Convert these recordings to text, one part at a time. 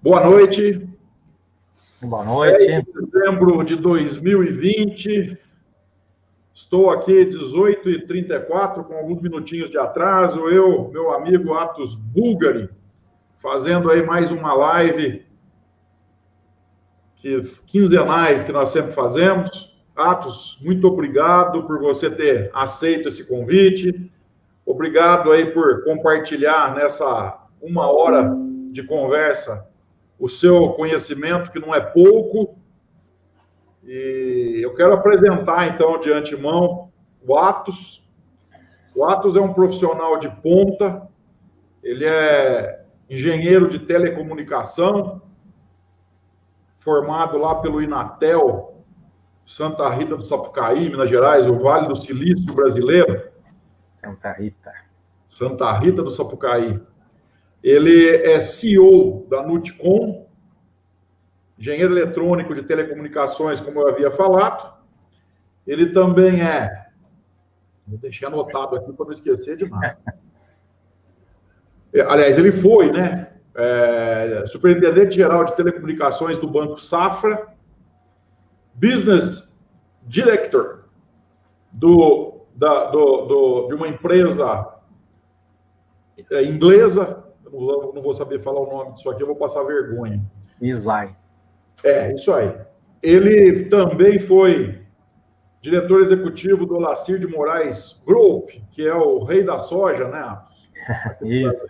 Boa noite. Boa noite. 10 de dezembro de 2020. Estou aqui 18h34, com alguns minutinhos de atraso. Eu, meu amigo Atos Bulgari, fazendo aí mais uma live quinzenais que nós sempre fazemos. Atos, muito obrigado por você ter aceito esse convite. Obrigado aí por compartilhar nessa uma hora de conversa o seu conhecimento, que não é pouco. E eu quero apresentar, então, de antemão, o Atos. O Atos é um profissional de ponta, ele é engenheiro de telecomunicação, formado lá pelo Inatel, Santa Rita do Sapucaí, Minas Gerais, o Vale do Silício brasileiro. Santa Rita do Sapucaí. Ele é CEO da Nutcom, engenheiro eletrônico de telecomunicações, como eu havia falado. Ele também é... Vou deixar anotado aqui para não esquecer de nada. Aliás, ele foi, né? Superintendente-geral de telecomunicações do Banco Safra, Business Director de uma empresa inglesa, não vou saber falar o nome disso aqui, eu vou passar vergonha. Islay. Isso aí. Ele também foi diretor executivo do Olacir de Moraes Group, que é o rei da soja, né? Isso.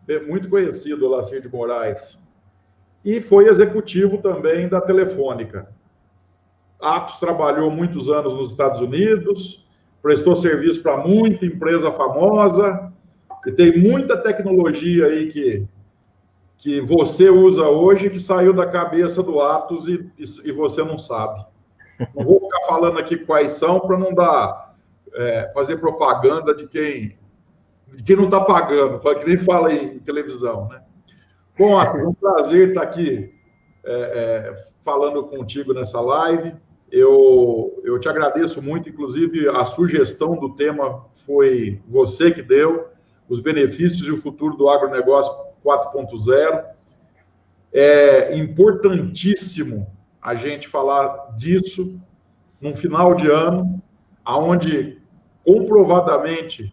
É muito conhecido o Olacir de Moraes. E foi executivo também da Telefônica. Atos trabalhou muitos anos nos Estados Unidos, prestou serviço para muita empresa famosa, e tem muita tecnologia aí que você usa hoje que saiu da cabeça do Atos e você não sabe. Não vou ficar falando aqui quais são para não fazer propaganda de quem não está pagando, que nem fala em televisão, né? Bom, Atos, é um prazer estar aqui falando contigo nessa live. Eu te agradeço muito, inclusive a sugestão do tema foi você que deu, os benefícios e o futuro do agronegócio 4.0. É importantíssimo a gente falar disso num final de ano, onde comprovadamente,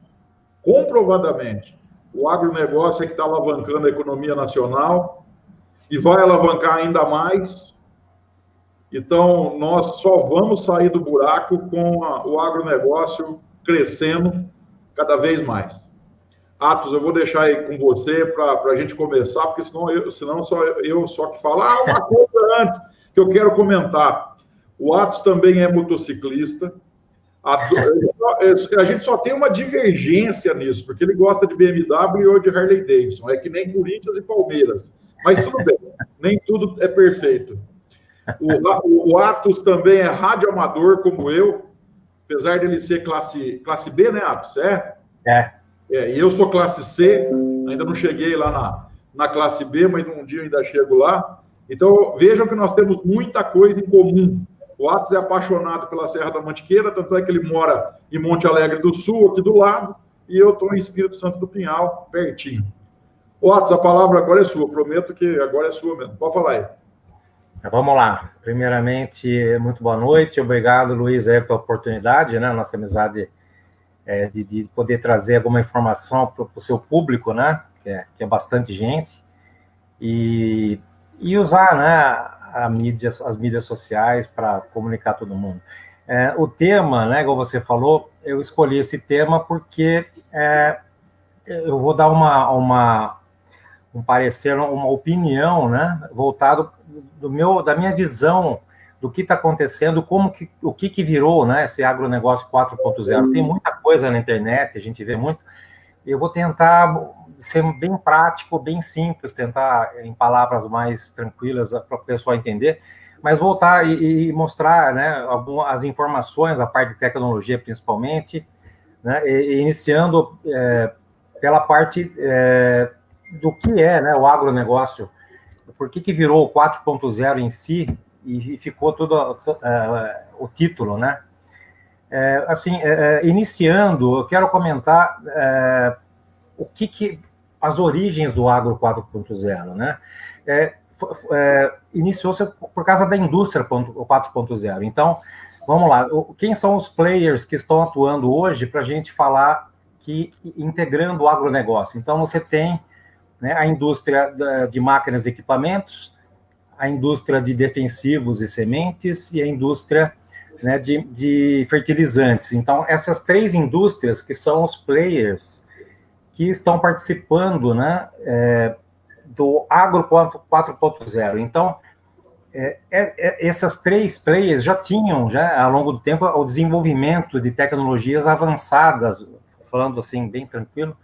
o agronegócio é que está alavancando a economia nacional e vai alavancar ainda mais. Então, nós só vamos sair do buraco com o agronegócio crescendo cada vez mais. Atos, eu vou deixar aí com você para a gente começar, porque senão só eu que falo. Uma coisa antes que eu quero comentar. O Atos também é motociclista. A gente só tem uma divergência nisso, porque ele gosta de BMW e eu de Harley Davidson. É que nem Corinthians e Palmeiras. Mas tudo bem, nem tudo é perfeito. O Atos também é radioamador, como eu, apesar dele ser classe B, né, Atos? E eu sou classe C, ainda não cheguei lá na classe B, mas um dia eu ainda chego lá. Então, vejam que nós temos muita coisa em comum. O Atos é apaixonado pela Serra da Mantiqueira, tanto é que ele mora em Monte Alegre do Sul, aqui do lado, e eu estou em Espírito Santo do Pinhal, pertinho. Atos, a palavra agora é sua, prometo que agora é sua mesmo. Pode falar aí. Vamos lá. Primeiramente, muito boa noite. Obrigado, Luiz, pela oportunidade, né? Nossa amizade de poder trazer alguma informação para o seu público, né? Que é bastante gente. E usar, né, as mídias sociais para comunicar todo mundo. O tema, né, como você falou, eu escolhi esse tema porque eu vou dar um parecer, uma opinião, né, voltado da minha visão do que está acontecendo, o que virou, né, esse agronegócio 4.0. Tem muita coisa na internet, a gente vê muito. Eu vou tentar ser bem prático, bem simples, tentar em palavras mais tranquilas para o pessoal entender, mas voltar e mostrar, né, as informações, a parte de tecnologia principalmente, né, iniciando pela parte do que é, né, o agronegócio, por que virou o 4.0 em si e ficou tudo o título, né? Iniciando, eu quero comentar as origens do Agro 4.0, né? Iniciou-se por causa da indústria 4.0. Então, vamos lá, quem são os players que estão atuando hoje para a gente falar que integrando o agronegócio? Então, você tem, né, a indústria de máquinas e equipamentos, a indústria de defensivos e sementes e a indústria, né, de fertilizantes. Então, essas três indústrias que são os players que estão participando, né, do Agro 4.0. Então, essas três players já tinham, ao longo do tempo, o desenvolvimento de tecnologias avançadas, falando assim, bem tranquilo,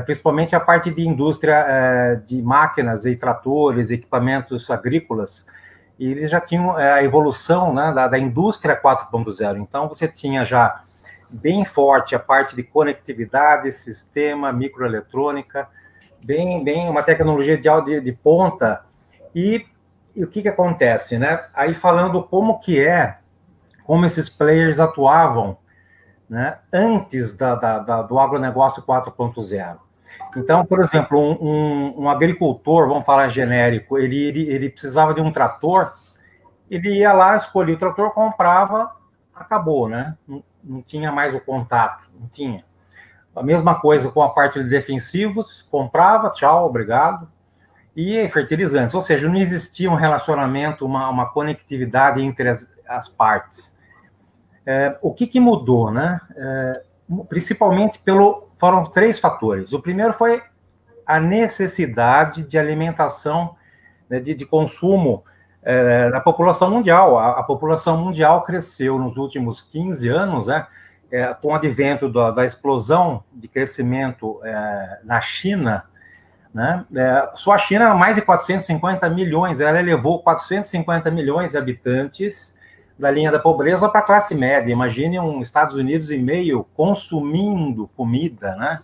principalmente a parte de indústria de máquinas e tratores, equipamentos agrícolas, e eles já tinham a evolução, né, da indústria 4.0. Então, você tinha já bem forte a parte de conectividade, sistema, microeletrônica, bem uma tecnologia de ponta. E o que acontece, né? Aí falando como esses players atuavam, né, antes do agronegócio 4.0. Então, por exemplo, um agricultor, vamos falar genérico, ele precisava de um trator, ele ia lá, escolhia o trator, comprava, acabou, né? Não tinha mais o contato, não tinha. A mesma coisa com a parte de defensivos, comprava, tchau, obrigado, e fertilizantes, ou seja, não existia um relacionamento, uma conectividade entre as partes. O que mudou, né? Principalmente foram três fatores. O primeiro foi a necessidade de alimentação, né, de consumo da população mundial. A população mundial cresceu nos últimos 15 anos, né, com o advento da explosão de crescimento na China, né? Só a China, mais de 450 milhões, ela elevou 450 milhões de habitantes da linha da pobreza para a classe média. Imagine Estados Unidos e meio consumindo comida, né?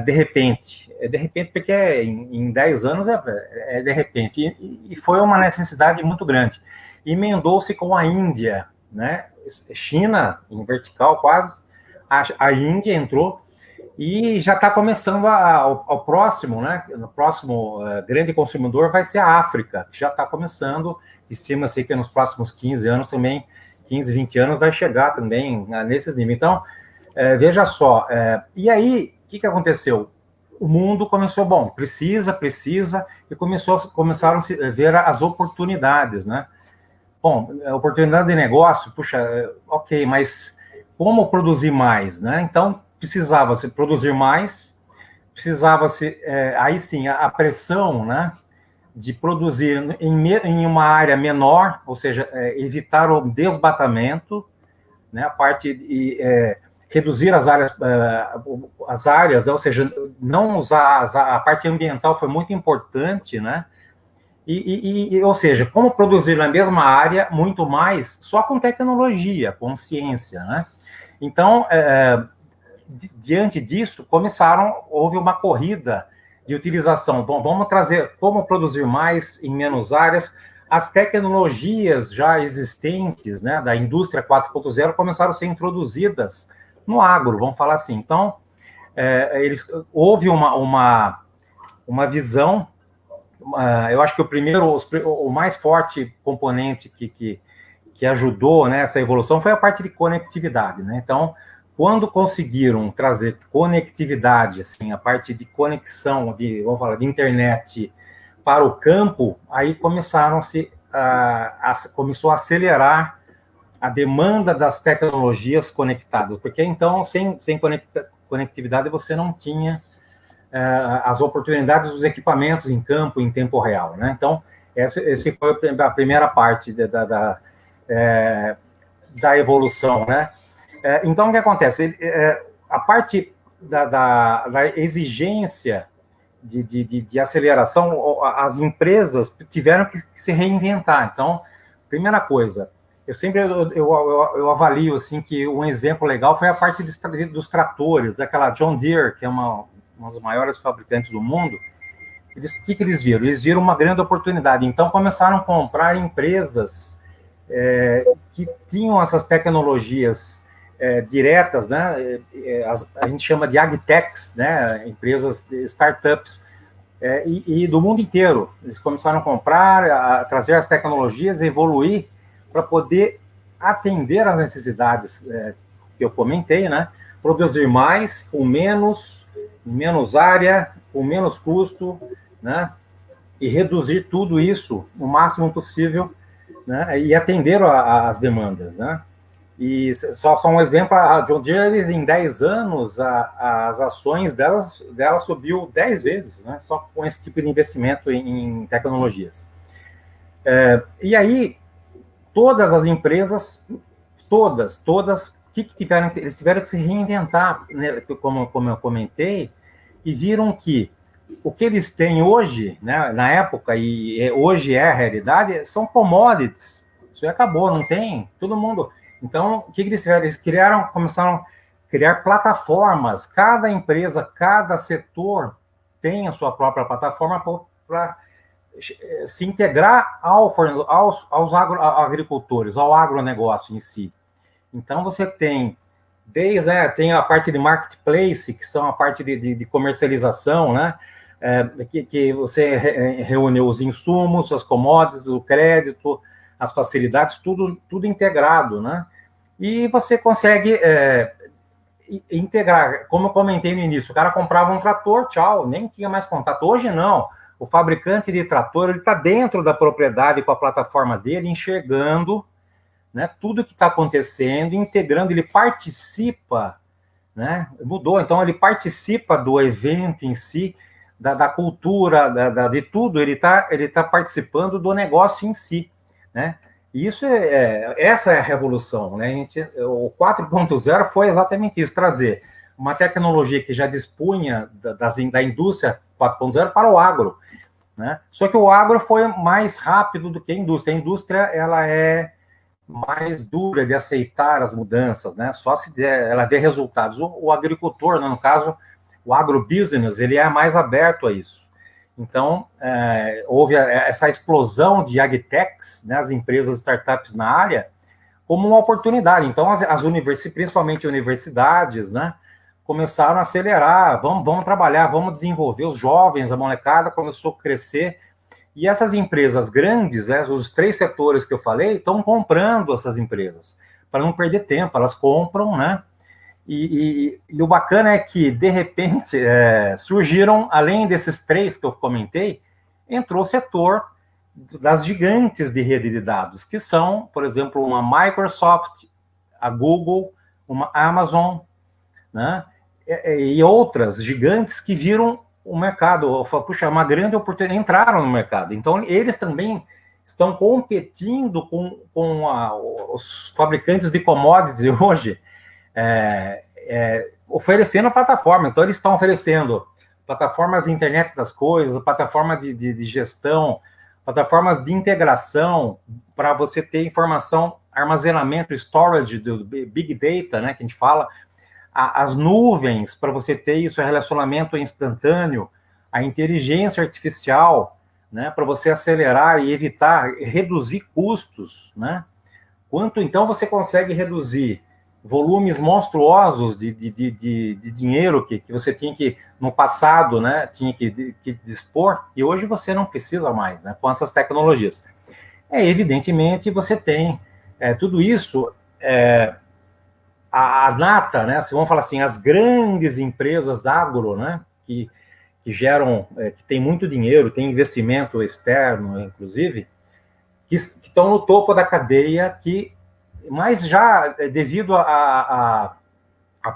De repente, porque em 10 anos de repente, e foi uma necessidade muito grande. Emendou-se com a Índia, né? China, em vertical quase, a Índia entrou e já está começando ao próximo, né? O próximo grande consumidor vai ser a África, que já está começando, estima-se que nos próximos 15 anos também, 15, 20 anos, vai chegar também nesses níveis. Então, veja só, e aí, o que aconteceu? O mundo começou, precisa, e começaram a se ver as oportunidades, né? Bom, a oportunidade de negócio, puxa, ok, mas como produzir mais, né? Então, precisava-se produzir mais, precisava-se, aí sim, a pressão, né, de produzir em uma área menor, ou seja, evitar o desmatamento, né, a parte de reduzir as áreas, né, ou seja, não usar a parte ambiental foi muito importante, né? Ou seja, como produzir na mesma área muito mais só com tecnologia, com ciência, né? Então, diante disso, houve uma corrida de utilização. Bom, vamos trazer como produzir mais em menos áreas. As tecnologias já existentes, né, da indústria 4.0 começaram a ser introduzidas no agro, vamos falar assim. Então, houve uma visão. Eu acho que o mais forte componente que ajudou nessa evolução foi a parte de conectividade, né? Então, quando conseguiram trazer conectividade, assim, a parte de conexão, vamos falar, de internet para o campo, aí começou a acelerar a demanda das tecnologias conectadas, porque então, sem conectividade, você não tinha as oportunidades dos equipamentos em campo em tempo real, né? Então, essa foi a primeira parte da evolução, né? Então, o que acontece? A parte da exigência de aceleração, as empresas tiveram que se reinventar. Então, primeira coisa, eu avalio assim, que um exemplo legal foi a parte dos tratores, daquela John Deere, que é uma dos maiores fabricantes do mundo. O que eles viram? Eles viram uma grande oportunidade. Então, começaram a comprar empresas que tinham essas tecnologias diretas, né? A gente chama de agtechs, né? Empresas, startups, e do mundo inteiro. Eles começaram a comprar, a trazer as tecnologias, a evoluir para poder atender às necessidades que eu comentei, né? Produzir mais, com menos área, com menos custo, né? E reduzir tudo isso o máximo possível, né? E atender às demandas, né? E só um exemplo, a John Deere, em 10 anos, as ações dela subiu 10 vezes, né? Só com esse tipo de investimento em tecnologias. E aí, todas as empresas, todas, eles tiveram que se reinventar, né? Como eu comentei, e viram que o que eles têm hoje, né, na época, e hoje é a realidade, são commodities. Isso aí acabou, não tem, todo mundo... Então, o que eles fizeram? Eles começaram a criar plataformas. Cada empresa, cada setor tem a sua própria plataforma para se integrar aos agricultores, ao agronegócio em si. Então, você tem tem a parte de marketplace, que são a parte de comercialização, né? Que você reúne os insumos, as commodities, o crédito, as facilidades, tudo integrado, né? E você consegue integrar, como eu comentei no início, o cara comprava um trator, tchau, nem tinha mais contato. Hoje não, o fabricante de trator, ele está dentro da propriedade com a plataforma dele, enxergando, né, tudo que está acontecendo, integrando, ele participa, né? Mudou, então ele participa do evento em si, da cultura, de tudo, ele tá participando do negócio em si, né? E isso essa é a revolução, né? O 4.0 foi exatamente isso, trazer uma tecnologia que já dispunha da indústria 4.0 para o agro, né? Só que o agro foi mais rápido do que a indústria. A indústria, ela é mais dura de aceitar as mudanças, né? Só se ela der resultados. O agricultor, né, no caso, o agrobusiness, ele é mais aberto a isso. Então, houve essa explosão de agtechs, né, as empresas, startups na área, como uma oportunidade. Então, principalmente universidades, né, começaram a acelerar, vamos trabalhar, vamos desenvolver, os jovens, a molecada começou a crescer, e essas empresas grandes, né, os 3 setores que eu falei, estão comprando essas empresas, para não perder tempo, elas compram, né? E o bacana é que, de repente, surgiram, além desses 3 que eu comentei, entrou o setor das gigantes de rede de dados, que são, por exemplo, uma Microsoft, a Google, uma Amazon, né? E outras gigantes que viram o mercado, puxa, uma grande oportunidade, entraram no mercado. Então, eles também estão competindo com os fabricantes de commodities hoje, oferecendo plataformas. Então, eles estão oferecendo plataformas de internet das coisas, plataformas de gestão, plataformas de integração para você ter informação, armazenamento, storage do Big Data, né, que a gente fala, as nuvens, para você ter isso, relacionamento instantâneo, a inteligência artificial, né, para você acelerar e evitar, reduzir custos, né? Quanto então você consegue reduzir volumes monstruosos de dinheiro que você tinha que, no passado, né, tinha que dispor, e hoje você não precisa mais, né, com essas tecnologias. Evidentemente, você tem tudo isso... A nata, né? Vamos falar assim, as grandes empresas da agro, né? Que geram, que tem muito dinheiro, tem investimento externo, inclusive, que estão no topo da cadeia, mas já devido à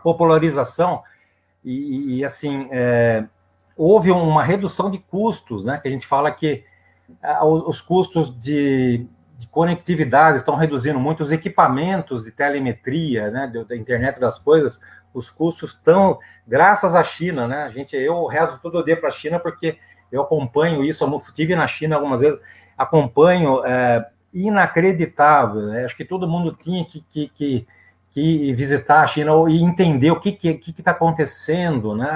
popularização e assim, houve uma redução de custos, né? Que a gente fala que os custos de conectividade estão reduzindo muito, os equipamentos de telemetria, né, da internet das coisas, os custos estão, graças à China, né, eu rezo todo dia para a China, porque eu acompanho isso, eu estive na China algumas vezes, acompanho, inacreditável, né, acho que todo mundo tinha que visitar a China e entender o que está acontecendo, né,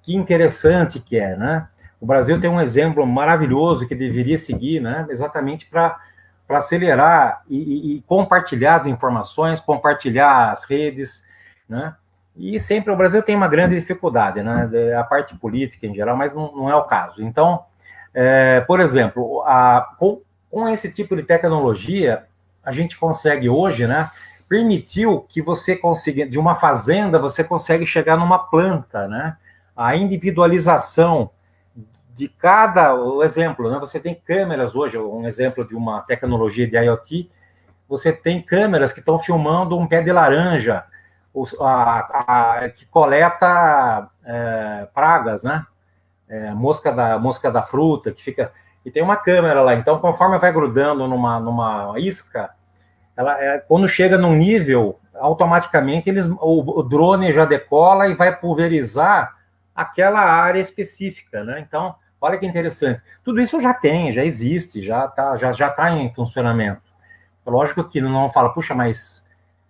que interessante que né. O Brasil tem um exemplo maravilhoso que deveria seguir, né, exatamente para para acelerar e compartilhar as informações, compartilhar as redes, né? E sempre o Brasil tem uma grande dificuldade, né? A parte política em geral, mas não é o caso. Então, por exemplo, com esse tipo de tecnologia, a gente consegue hoje, né? Permitiu que você consiga, de uma fazenda, você consegue chegar numa planta, né? A individualização de cada, o exemplo, né? Você tem câmeras hoje, um exemplo de uma tecnologia de IoT, você tem câmeras que estão filmando um pé de laranja, que coleta pragas, né? Mosca da fruta, que fica... E tem uma câmera lá, então conforme vai grudando numa isca, quando chega num nível, automaticamente o drone já decola e vai pulverizar aquela área específica, né? Então, olha que interessante. Tudo isso já existe, já está em funcionamento. Lógico que não fala, puxa, mas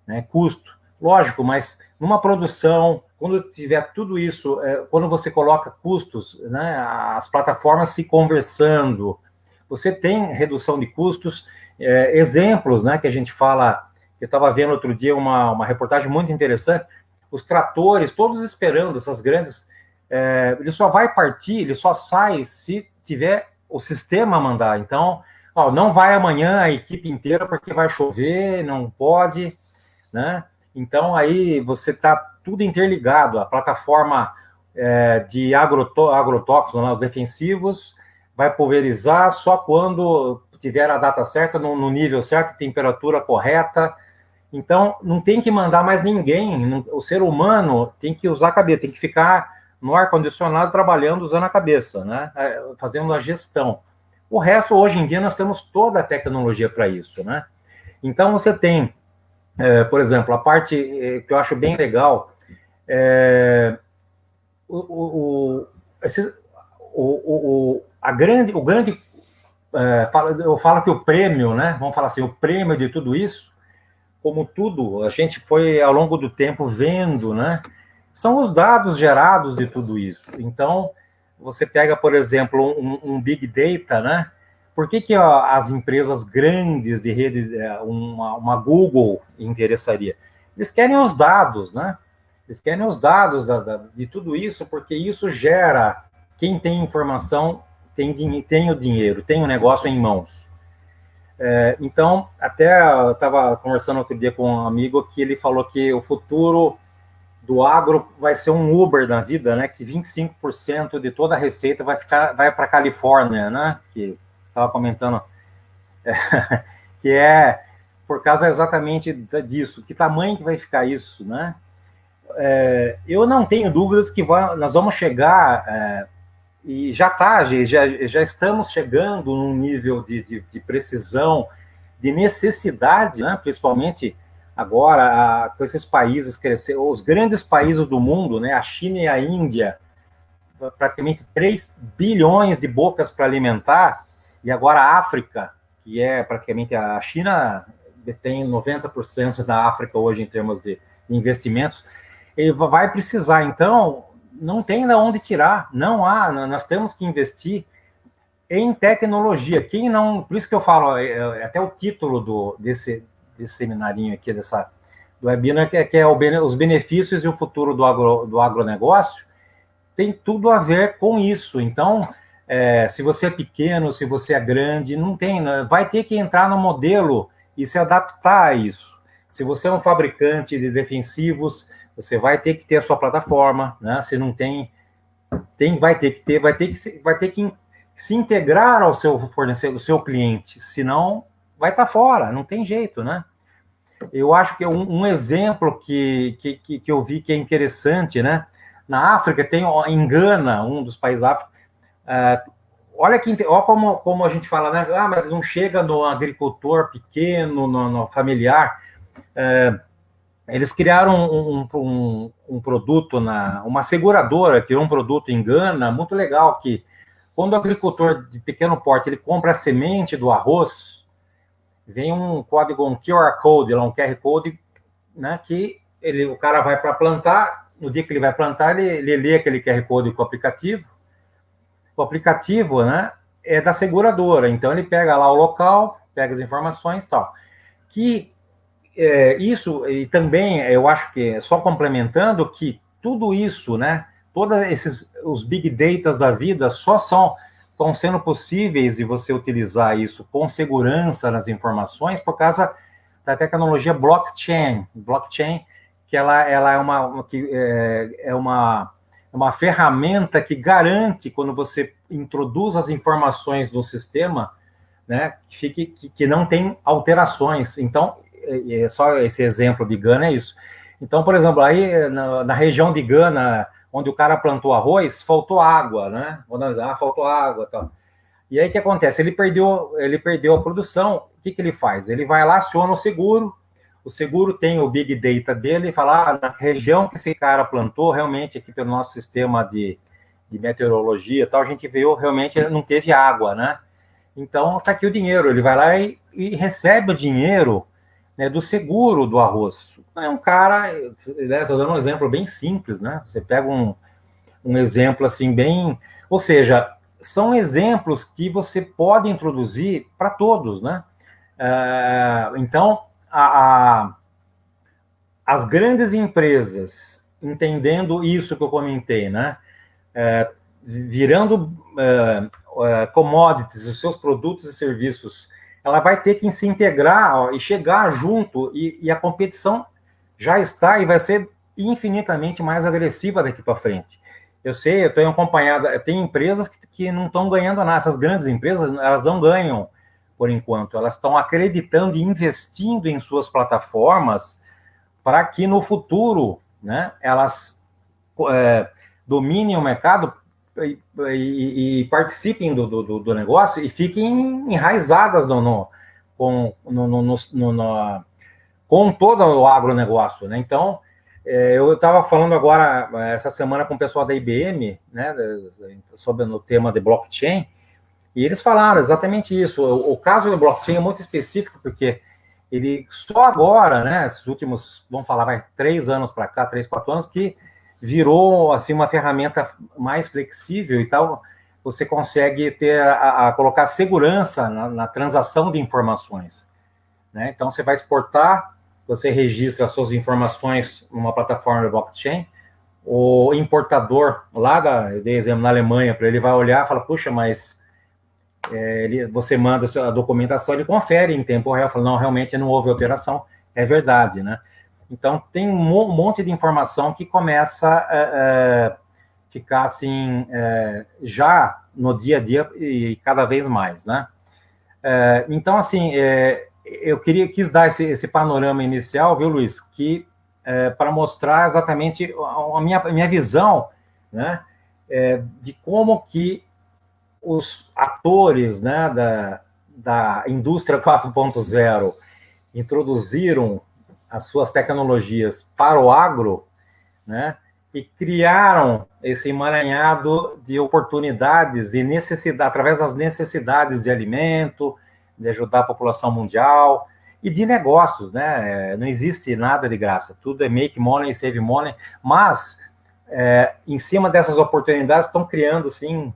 né, custo. Lógico, mas numa produção, quando tiver tudo isso, quando você coloca custos, né, as plataformas se conversando, você tem redução de custos, exemplos, né, que a gente fala, eu estava vendo outro dia uma reportagem muito interessante, os tratores, todos esperando essas grandes, ele só vai partir, ele só sai se tiver o sistema a mandar. Então, não vai amanhã a equipe inteira porque vai chover, não pode, né? Então, aí você está tudo interligado, a plataforma de agrotóxicos, né, os defensivos, vai pulverizar só quando tiver a data certa, no nível certo, temperatura correta. Então, não tem que mandar mais ninguém, o ser humano tem que usar a cabeça, tem que ficar no ar-condicionado trabalhando, usando a cabeça, né, fazendo a gestão. O resto, hoje em dia, nós temos toda a tecnologia para isso, né? Então, você tem... por exemplo, a parte que eu acho bem legal, eu falo que o prêmio, né? Vamos falar assim, o prêmio de tudo isso, como tudo, a gente foi ao longo do tempo vendo, né? São os dados gerados de tudo isso. Então, você pega, por exemplo, um Big Data, né? Por que as empresas grandes de rede, uma Google interessaria? Eles querem os dados, né? Eles querem os dados de tudo isso, porque isso gera... Quem tem informação tem o dinheiro, tem o negócio em mãos. Então, até eu estava conversando outro dia com um amigo que ele falou que o futuro do agro vai ser um Uber na vida, né? Que 25% de toda a receita vai para a Califórnia, né? Que estava comentando, que por causa exatamente disso, que tamanho que vai ficar isso, né? Eu não tenho dúvidas que nós vamos chegar, e já estamos chegando num nível de precisão, de necessidade, né? Principalmente agora, com esses países crescendo, os grandes países do mundo, né? A China e a Índia, praticamente 3 bilhões de bocas para alimentar, e agora a África, que é praticamente a China, detém 90% da África hoje em termos de investimentos, ele vai precisar. Então, não tem de onde tirar, não há, nós temos que investir em tecnologia. Quem não, por isso que eu falo, até o título desse seminarinho aqui, do webinar, que é os benefícios e o futuro do agronegócio, tem tudo a ver com isso. Então, se você é pequeno, se você é grande, não tem, né? Vai ter que entrar no modelo e se adaptar a isso. Se você é um fabricante de defensivos, você vai ter que ter a sua plataforma, né? Se não tem, vai ter que se integrar ao seu fornecedor, ao seu cliente, senão vai estar fora, não tem jeito, né? Eu acho que um exemplo que eu vi que é interessante, né? Na África, em Gana, um dos países da África, olha como a gente fala, né? Mas não chega no agricultor pequeno, no familiar. Eles criaram um produto, uma seguradora criou um produto em Gana, muito legal, que quando o agricultor de pequeno porte ele compra a semente do arroz, vem um código, um QR Code, um QR Code, né, que o cara vai para plantar, no dia que ele vai plantar, ele lê aquele QR Code com o aplicativo, né, é da seguradora, então ele pega lá o local, pega as informações e tal. Que isso, e também eu acho que, só complementando, que tudo isso, né, os big data da vida estão sendo possíveis de você utilizar isso com segurança nas informações por causa da tecnologia blockchain. Blockchain, que ela é uma ferramenta que garante, quando você introduz as informações no sistema, né, que não tem alterações. Então, só esse exemplo de Gana é isso. Então, por exemplo, aí na região de Gana, onde o cara plantou arroz, faltou água, né? Vamos dizer, faltou água, tal. E aí o que acontece? Ele perdeu a produção. O que ele faz? Ele vai lá, aciona o seguro tem o big data dele e fala, na região que esse cara plantou, realmente aqui pelo nosso sistema de meteorologia e tal, a gente viu, realmente não teve água, né? Então, está aqui o dinheiro. Ele vai lá e recebe o dinheiro, né, do seguro do arroz. É um cara, estou dando um exemplo bem simples, né? Você pega um exemplo assim bem... Ou seja, são exemplos que você pode introduzir para todos, né? Então, as grandes empresas, entendendo isso que eu comentei, né? Virando commodities, os seus produtos e serviços, ela vai ter que se integrar e chegar junto, e a competição já está e vai ser infinitamente mais agressiva daqui para frente. Eu sei, eu tenho acompanhado, tem empresas que não estão ganhando nada. Essas grandes empresas, elas não ganham por enquanto, elas estão acreditando e investindo em suas plataformas para que no futuro, né, elas dominem o mercado e participem do negócio e fiquem enraizadas com todo o agronegócio, né? Então, eu estava falando agora, essa semana, com o pessoal da IBM, né, sobre no tema de blockchain, e eles falaram exatamente isso. O caso do blockchain é muito específico, porque ele só agora, né, esses últimos, vamos falar, 3 anos para cá, 3, 4 anos, que virou assim uma ferramenta mais flexível e tal, você consegue colocar segurança na transação de informações, né? Então, você vai exportar, você registra as suas informações numa plataforma de blockchain, o importador lá eu dei exemplo na Alemanha, para ele vai olhar e fala, puxa, mas você manda a documentação, ele confere em tempo real, fala, não, realmente não houve alteração, é verdade, né? Então, tem um monte de informação que começa a ficar assim, já no dia a dia e cada vez mais, né? Então, assim, eu quis dar esse panorama inicial, viu, Luiz, para mostrar exatamente a minha visão, né, de como que os atores, né, da indústria 4.0 introduziram as suas tecnologias para o agro, né, e criaram esse emaranhado de oportunidades e necessidade, através das necessidades de alimento, de ajudar a população mundial e de negócios, né? Não existe nada de graça, tudo é make money, save money, mas em cima dessas oportunidades estão criando, assim,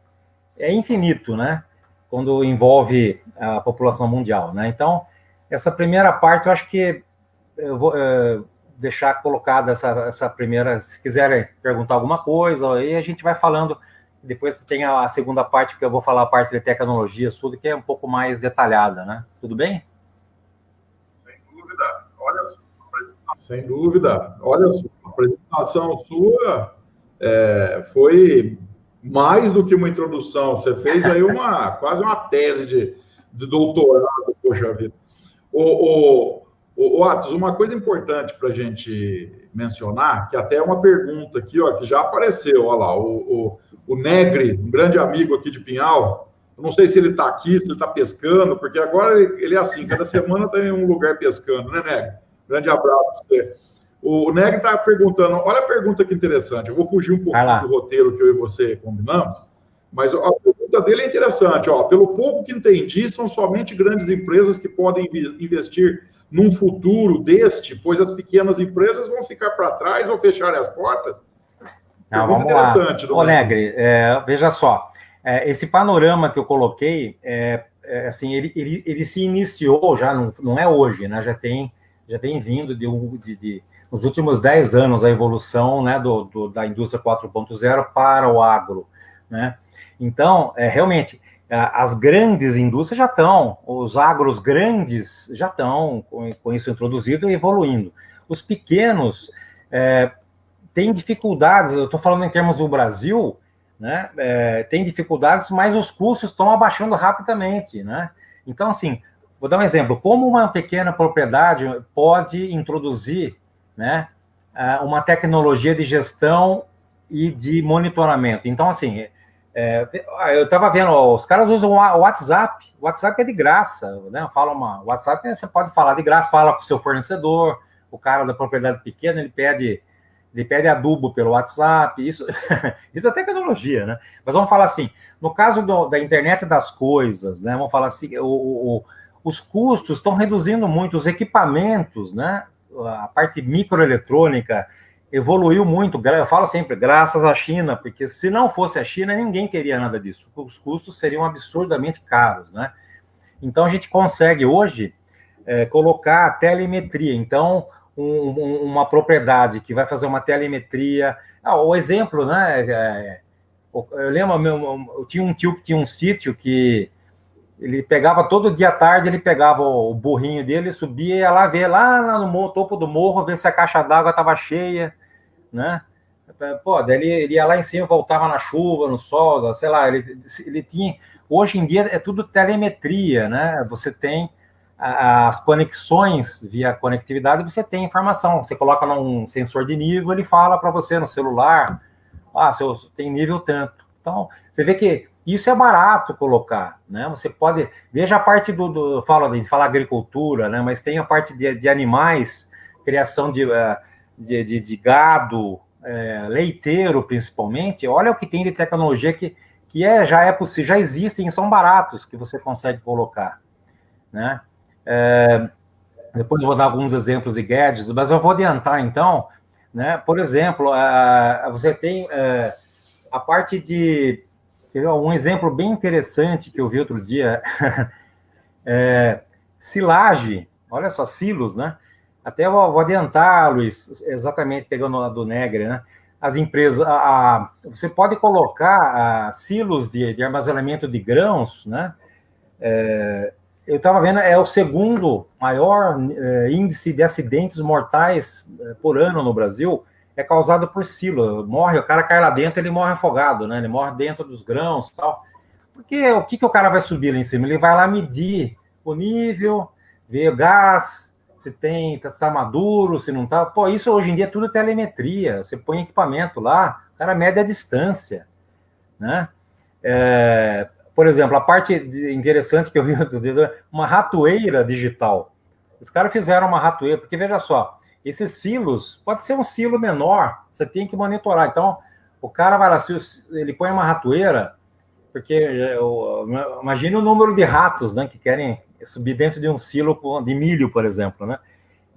infinito, né? Quando envolve a população mundial, né? Então, essa primeira parte, eu acho que eu vou deixar colocada essa primeira, se quiserem perguntar alguma coisa, aí a gente vai falando, depois tem a segunda parte, que eu vou falar a parte de tecnologias, tudo, que é um pouco mais detalhada, né? Tudo bem? Sem dúvida. Olha, a apresentação sua foi mais do que uma introdução. Você fez aí quase uma tese de doutorado, poxa vida. Atos, uma coisa importante para a gente mencionar, que até é uma pergunta aqui, ó, que já apareceu, olha lá, o Negri, um grande amigo aqui de Pinhal, eu não sei se ele está aqui, se ele está pescando, porque agora ele é assim, cada semana tem um lugar pescando, né, Negri? Grande abraço para você. O Negri está perguntando, olha a pergunta que interessante, eu vou fugir um pouquinho do roteiro que eu e você combinamos, mas a pergunta dele é interessante, ó, pelo pouco que entendi, são somente grandes empresas que podem investir num futuro deste, pois as pequenas empresas vão ficar para trás ou fecharem as portas? Não, vamos interessante. Ô, Negri, veja só, esse panorama que eu coloquei assim, ele se iniciou já, não é hoje, né? Já tem vindo nos últimos 10 anos a evolução, né, da indústria 4.0 para o agro, né? Então, realmente, as grandes indústrias já estão, os agros grandes já estão com isso introduzido e evoluindo. Os pequenos têm dificuldades, eu estou falando em termos do Brasil, né? Tem dificuldades, mas os custos estão abaixando rapidamente, né? Então, assim, vou dar um exemplo, como uma pequena propriedade pode introduzir, né, uma tecnologia de gestão e de monitoramento. Então, assim, eu estava vendo, os caras usam o WhatsApp é de graça, né? O WhatsApp você pode falar de graça, fala com o seu fornecedor, o cara da propriedade pequena, ele pede adubo pelo WhatsApp, isso é tecnologia, né? Mas vamos falar assim, no caso da internet das coisas, né? Vamos falar assim, os custos estão reduzindo muito, os equipamentos, né? A parte microeletrônica evoluiu muito, eu falo sempre, graças à China, porque se não fosse a China, ninguém teria nada disso. Os custos seriam absurdamente caros, né? Então, a gente consegue hoje colocar a telemetria. Então, uma propriedade que vai fazer uma telemetria... o exemplo, né? Eu lembro, eu tinha um tio que tinha um sítio que ele pegava todo dia à tarde, ele pegava o burrinho dele, subia e ia lá ver, lá no topo do morro, ver se a caixa d'água estava cheia, né? Pô, daí ele ia lá em cima, voltava na chuva, no sol, sei lá, ele tinha... Hoje em dia é tudo telemetria, né? Você tem as conexões via conectividade, você tem informação. Você coloca num sensor de nível, ele fala para você no celular, você tem nível tanto. Então, você vê que isso é barato colocar, né? Você pode... Veja a parte de falar agricultura, né? Mas tem a parte de animais, criação de gado, leiteiro, principalmente. Olha o que tem de tecnologia que já é possível, já existem, são baratos, que você consegue colocar, né? Depois eu vou dar alguns exemplos de gadgets, mas eu vou adiantar, então, né? Por exemplo, você tem a parte de... Um exemplo bem interessante que eu vi outro dia, silagem, olha só, silos, né? Até eu vou adiantar, Luiz, exatamente pegando a do Negre, né? As empresas, você pode colocar silos de armazenamento de grãos, né? Eu estava vendo, é o segundo maior índice de acidentes mortais por ano no Brasil, é causado por silo. O cara cai lá dentro, ele morre afogado, né? Ele morre dentro dos grãos e tal. Porque o que o cara vai subir lá em cima? Ele vai lá medir o nível, ver o gás, se está maduro, se não está. Pô, isso hoje em dia é tudo telemetria. Você põe equipamento lá, o cara mede a distância, né? Por exemplo, a parte interessante que eu vi, uma ratoeira digital. Os caras fizeram uma ratoeira, porque veja só, esses silos, pode ser um silo menor, você tem que monitorar. Então, o cara vai lá, ele põe uma ratoeira, porque imagina o número de ratos, né, que querem subir dentro de um silo de milho, por exemplo, né?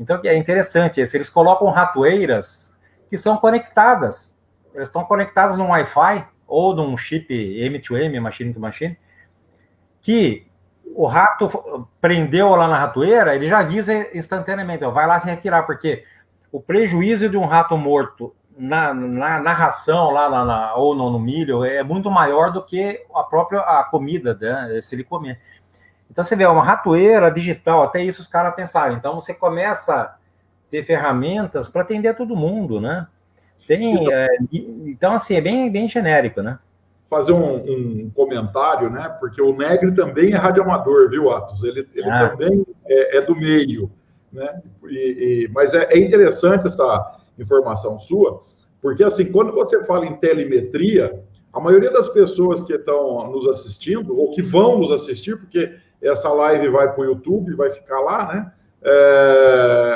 Então, é interessante, eles colocam ratoeiras que são conectadas. Eles estão conectadas num Wi-Fi ou num chip M2M, machine to machine, que o rato prendeu lá na ratoeira, ele já avisa instantaneamente, vai lá se retirar, porque o prejuízo de um rato morto na ração, lá ou no milho, é muito maior do que a comida, né, se ele comer. Então, você vê, uma ratoeira digital, até isso os caras pensaram. Então, você começa a ter ferramentas para atender a todo mundo, né? Então, assim, é bem genérico, né? Fazer um comentário, né? Porque o Negre também é radioamador, viu, Atos? Ele também é do meio, né? Mas é interessante essa informação sua, porque, assim, quando você fala em telemetria, a maioria das pessoas que estão nos assistindo, ou que vão nos assistir, porque essa live vai para o YouTube, vai ficar lá, né?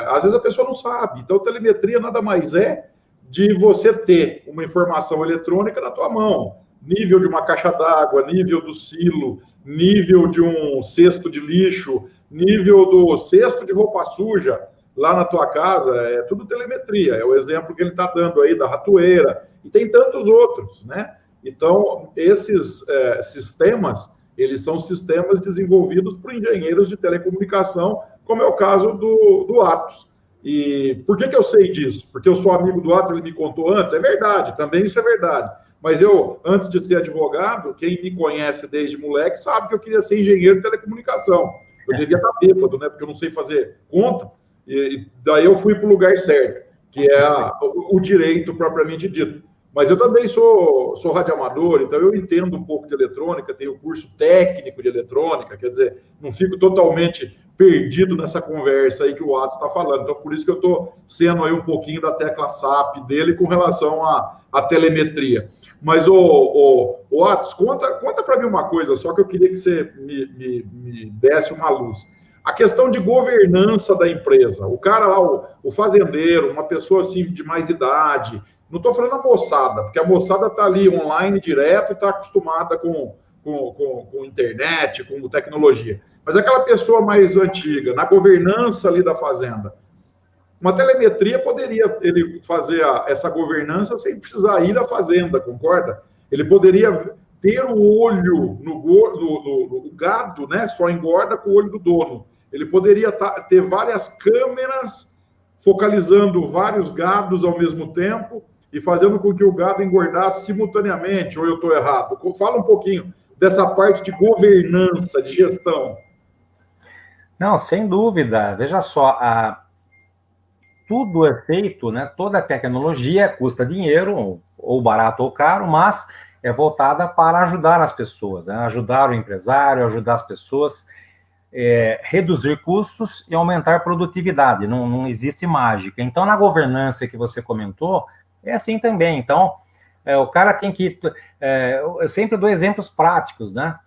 Às vezes a pessoa não sabe. Então, telemetria nada mais é de você ter uma informação eletrônica na tua mão. Nível de uma caixa d'água, nível do silo, nível de um cesto de lixo, nível do cesto de roupa suja lá na tua casa, é tudo telemetria. É o exemplo que ele está dando aí da ratoeira, e tem tantos outros, né? Então, esses sistemas, Eles são sistemas desenvolvidos por engenheiros de telecomunicação, como é o caso do Atos. E por que eu sei disso? Porque eu sou amigo do Atos, ele me contou antes. É verdade, também isso é verdade. Mas eu, antes de ser advogado, quem me conhece desde moleque sabe que eu queria ser engenheiro de telecomunicação. Eu devia estar bêbado, né? Porque eu não sei fazer conta. E daí eu fui para o lugar certo, que é o direito propriamente dito. Mas eu também sou radioamador, então eu entendo um pouco de eletrônica, tenho curso técnico de eletrônica, quer dizer, não fico totalmente perdido nessa conversa aí que o Atos está falando. Então, por isso que eu estou sendo aí um pouquinho da tecla SAP dele com relação à telemetria. Mas, o Atos, conta para mim uma coisa, só que eu queria que você me desse uma luz. A questão de governança da empresa. O cara lá, o fazendeiro, uma pessoa assim de mais idade, não estou falando a moçada, porque a moçada está ali online direto e está acostumada com internet, com tecnologia. Mas aquela pessoa mais antiga, na governança ali da fazenda, uma telemetria poderia ele fazer essa governança sem precisar ir à fazenda, concorda? Ele poderia ter o olho no gado, né? Só engorda com o olho do dono. Ele poderia ter várias câmeras focalizando vários gados ao mesmo tempo e fazendo com que o gado engordasse simultaneamente, ou eu estou errado? Fala um pouquinho dessa parte de governança, de gestão. Não, sem dúvida. Veja só, tudo é feito, né? Toda a tecnologia custa dinheiro, ou barato ou caro, mas é voltada para ajudar as pessoas, né? Ajudar o empresário, ajudar as pessoas, reduzir custos e aumentar a produtividade. Não existe mágica. Então, na governança que você comentou, é assim também. Então, o cara tem que... eu sempre dou exemplos práticos, né?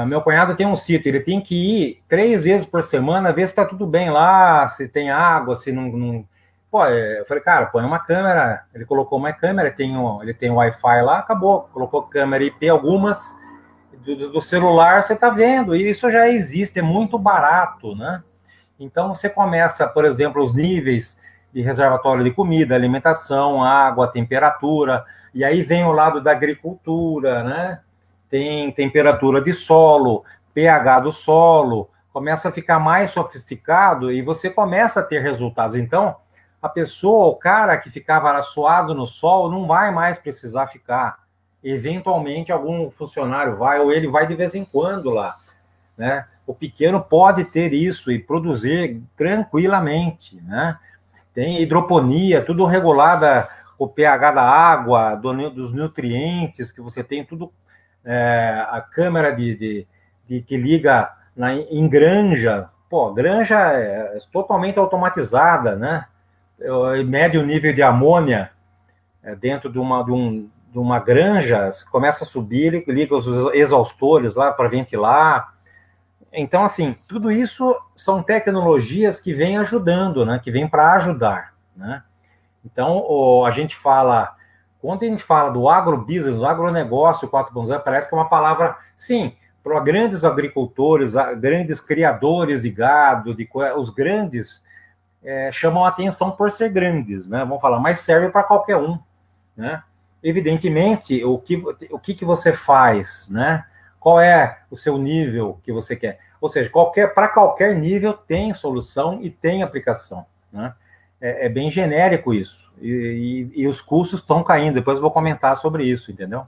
Meu cunhado tem um sítio, ele tem que ir 3 vezes por semana, ver se está tudo bem lá, se tem água, se não... Pô, eu falei, cara, põe uma câmera. Ele colocou uma câmera, ele tem um Wi-Fi lá, acabou. Colocou câmera IP, algumas do celular, você está vendo. E isso já existe, é muito barato, né? Então, você começa, por exemplo, os níveis de reservatório de comida, alimentação, água, temperatura, e aí vem o lado da agricultura, né? Tem temperatura de solo, pH do solo, começa a ficar mais sofisticado e você começa a ter resultados. Então, a pessoa, o cara que ficava suado no sol, não vai mais precisar ficar. Eventualmente, algum funcionário vai, ou ele vai de vez em quando lá, né? O pequeno pode ter isso e produzir tranquilamente, né? Tem hidroponia, tudo regulada, o pH da água, dos nutrientes que você tem, tudo... a câmera que liga em granja, pô, granja é totalmente automatizada, né? Mede o nível de amônia dentro de uma granja, começa a subir, liga os exaustores lá para ventilar. Então, assim, tudo isso são tecnologias que vêm ajudando, né? Que vêm para ajudar, né? Então, a gente fala... Quando a gente fala do agrobusiness, do agronegócio 4.0, parece que é uma palavra, sim, para grandes agricultores, grandes criadores de gado, os grandes chamam a atenção por ser grandes, né? Vamos falar, mas serve para qualquer um, né? Evidentemente, o que você faz, né? Qual é o seu nível que você quer? Ou seja, para qualquer nível tem solução e tem aplicação, né? É bem genérico isso. E os custos estão caindo. Depois eu vou comentar sobre isso, entendeu?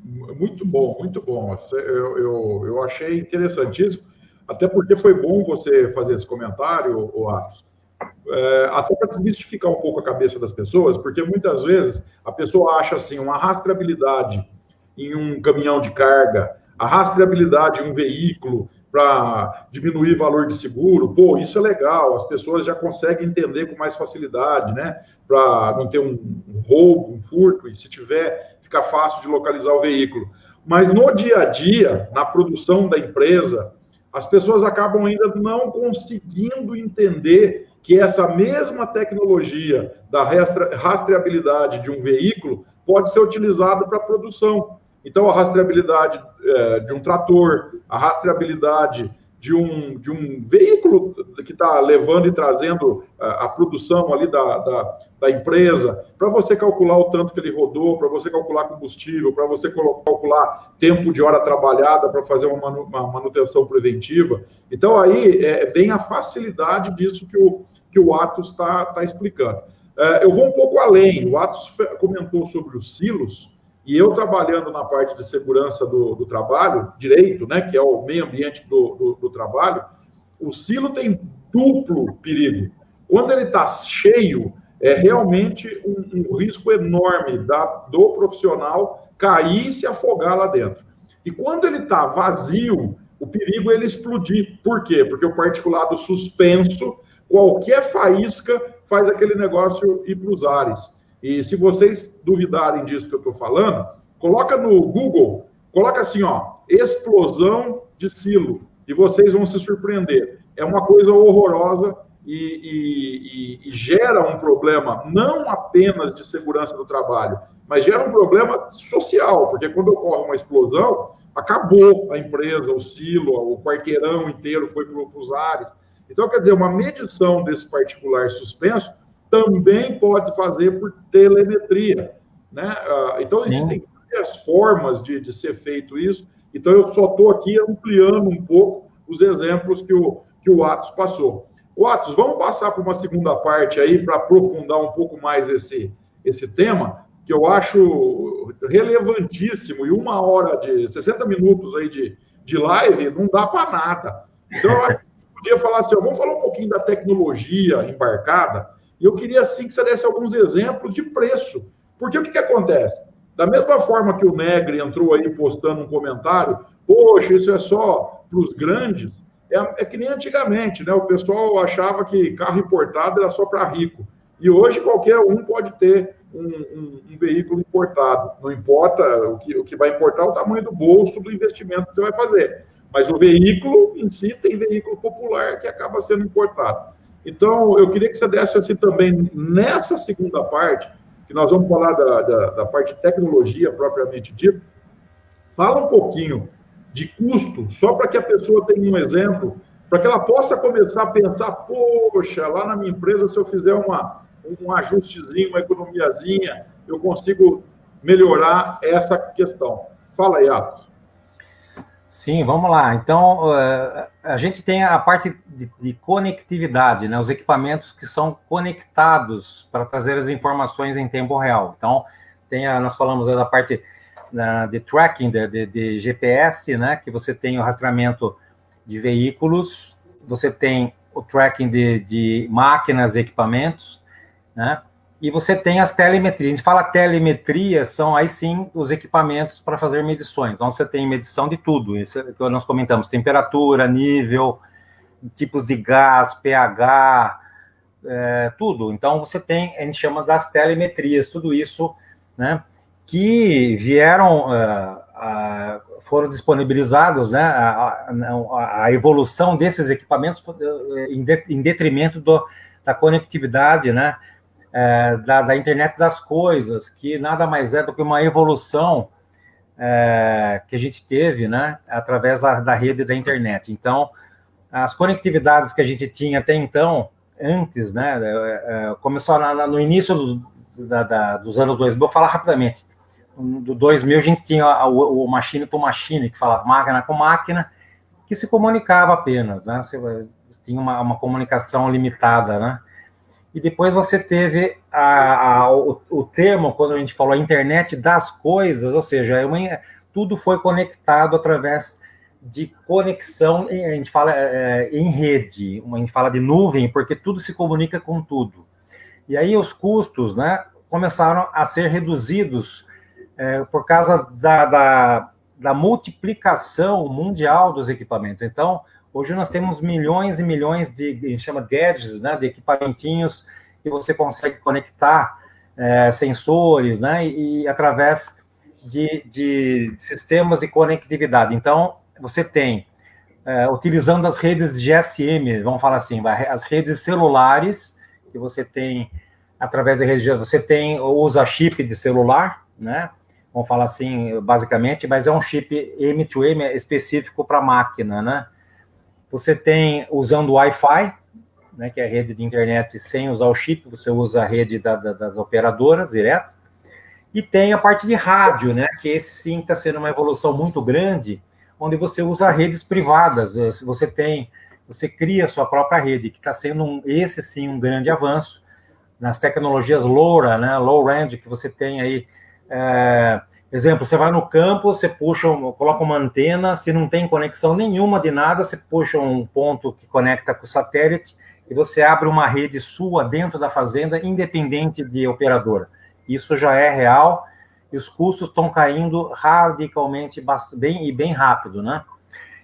Muito bom, muito bom. Eu achei interessantíssimo, até porque foi bom você fazer esse comentário, Atos, até para desmistificar um pouco a cabeça das pessoas, porque muitas vezes a pessoa acha assim, uma rastreabilidade em um caminhão de carga, a rastreabilidade em um veículo para diminuir valor de seguro, pô, isso é legal, as pessoas já conseguem entender com mais facilidade, né? Para não ter um roubo, um furto, e se tiver, fica fácil de localizar o veículo. Mas no dia a dia, na produção da empresa, as pessoas acabam ainda não conseguindo entender que essa mesma tecnologia da rastreabilidade de um veículo pode ser utilizada para a produção. Então, a rastreabilidade de um trator, a rastreabilidade de um veículo que está levando e trazendo a produção ali da empresa, para você calcular o tanto que ele rodou, para você calcular combustível, para você calcular tempo de hora trabalhada para fazer uma manutenção preventiva. Então, aí vem a facilidade disso que o Atos está explicando. Eu vou um pouco além. O Atos comentou sobre os silos, e eu trabalhando na parte de segurança do trabalho, direito, né, que é o meio ambiente do trabalho, o silo tem duplo perigo. Quando ele está cheio, é realmente um risco enorme do profissional cair e se afogar lá dentro. E quando ele está vazio, o perigo é ele explodir. Por quê? Porque o particulado suspenso, qualquer faísca faz aquele negócio ir para os ares. E se vocês duvidarem disso que eu estou falando, coloca no Google, coloca assim, ó, explosão de silo, e vocês vão se surpreender. É uma coisa horrorosa e gera um problema não apenas de segurança do trabalho, mas gera um problema social, porque quando ocorre uma explosão, acabou a empresa, o silo, o quarteirão inteiro foi para os ares. Então, quer dizer, uma medição desse particular suspenso também pode fazer por telemetria, né? Então, existem várias formas de ser feito isso. Então, eu só estou aqui ampliando um pouco os exemplos que o Atos passou. O Atos, vamos passar para uma segunda parte aí para aprofundar um pouco mais esse tema, que eu acho relevantíssimo, e 1 hora de 60 minutos aí de live não dá para nada. Então, eu acho que podia falar assim, vamos falar um pouquinho da tecnologia embarcada, e eu queria, assim, que você desse alguns exemplos de preço. Porque o que acontece? Da mesma forma que o Negri entrou aí postando um comentário, poxa, isso é só para os grandes, é que nem antigamente, né? O pessoal achava que carro importado era só para rico. E hoje qualquer um pode ter um veículo importado. Não importa, o que vai importar é o tamanho do bolso do investimento que você vai fazer. Mas o veículo em si tem veículo popular que acaba sendo importado. Então, eu queria que você desse assim também, nessa segunda parte, que nós vamos falar da parte de tecnologia propriamente dita, fala um pouquinho de custo, só para que a pessoa tenha um exemplo, para que ela possa começar a pensar, poxa, lá na minha empresa, se eu fizer um ajustezinho, uma economiazinha, eu consigo melhorar essa questão. Fala aí, Atos. Sim, vamos lá. Então, a gente tem a parte de conectividade, né? Os equipamentos que são conectados para trazer as informações em tempo real. Então, nós falamos da parte de tracking, de GPS, né? Que você tem o rastreamento de veículos, você tem o tracking de máquinas e equipamentos, né? E você tem as telemetrias. A gente fala telemetria, são aí sim os equipamentos para fazer medições. Então, você tem medição de tudo. Isso que nós comentamos, temperatura, nível, tipos de gás, pH, tudo. Então, você tem, a gente chama das telemetrias, tudo isso, né, que vieram, foram disponibilizados, né, a evolução desses equipamentos em detrimento da conectividade, né, da internet das coisas, que nada mais é do que uma evolução que a gente teve, né, através da rede da internet. Então, as conectividades que a gente tinha até então, antes, né, começou no início dos anos 2000, vou falar rapidamente, do 2000 a gente tinha o machine to machine, que falava máquina com máquina, que se comunicava apenas, né, você tinha uma comunicação limitada, né. E depois você teve o termo, quando a gente falou a internet das coisas, ou seja, tudo foi conectado através de conexão, a gente fala em rede, a gente fala de nuvem, porque tudo se comunica com tudo. E aí os custos, né, começaram a ser reduzidos por causa da multiplicação mundial dos equipamentos. Então, hoje nós temos milhões e milhões a gente chama gadgets, né, de equipamentinhos que você consegue conectar sensores, né, e através de sistemas de conectividade. Então, você tem, utilizando as redes GSM, vamos falar assim, as redes celulares, que você tem, através da rede, você usa chip de celular, né, vamos falar assim, basicamente, mas é um chip M2M específico para máquina, né. Você tem usando o Wi-Fi, né, que é a rede de internet sem usar o chip, você usa a rede das operadoras direto. E tem a parte de rádio, né, que esse sim está sendo uma evolução muito grande, onde você usa redes privadas. Você cria a sua própria rede, que está sendo esse sim um grande avanço nas tecnologias LoRa, né, low range, que você tem aí. Exemplo, você vai no campo, você coloca uma antena, se não tem conexão nenhuma de nada, você puxa um ponto que conecta com o satélite e você abre uma rede sua dentro da fazenda, independente de operadora. Isso já é real e os custos estão caindo radicalmente bem rápido, né?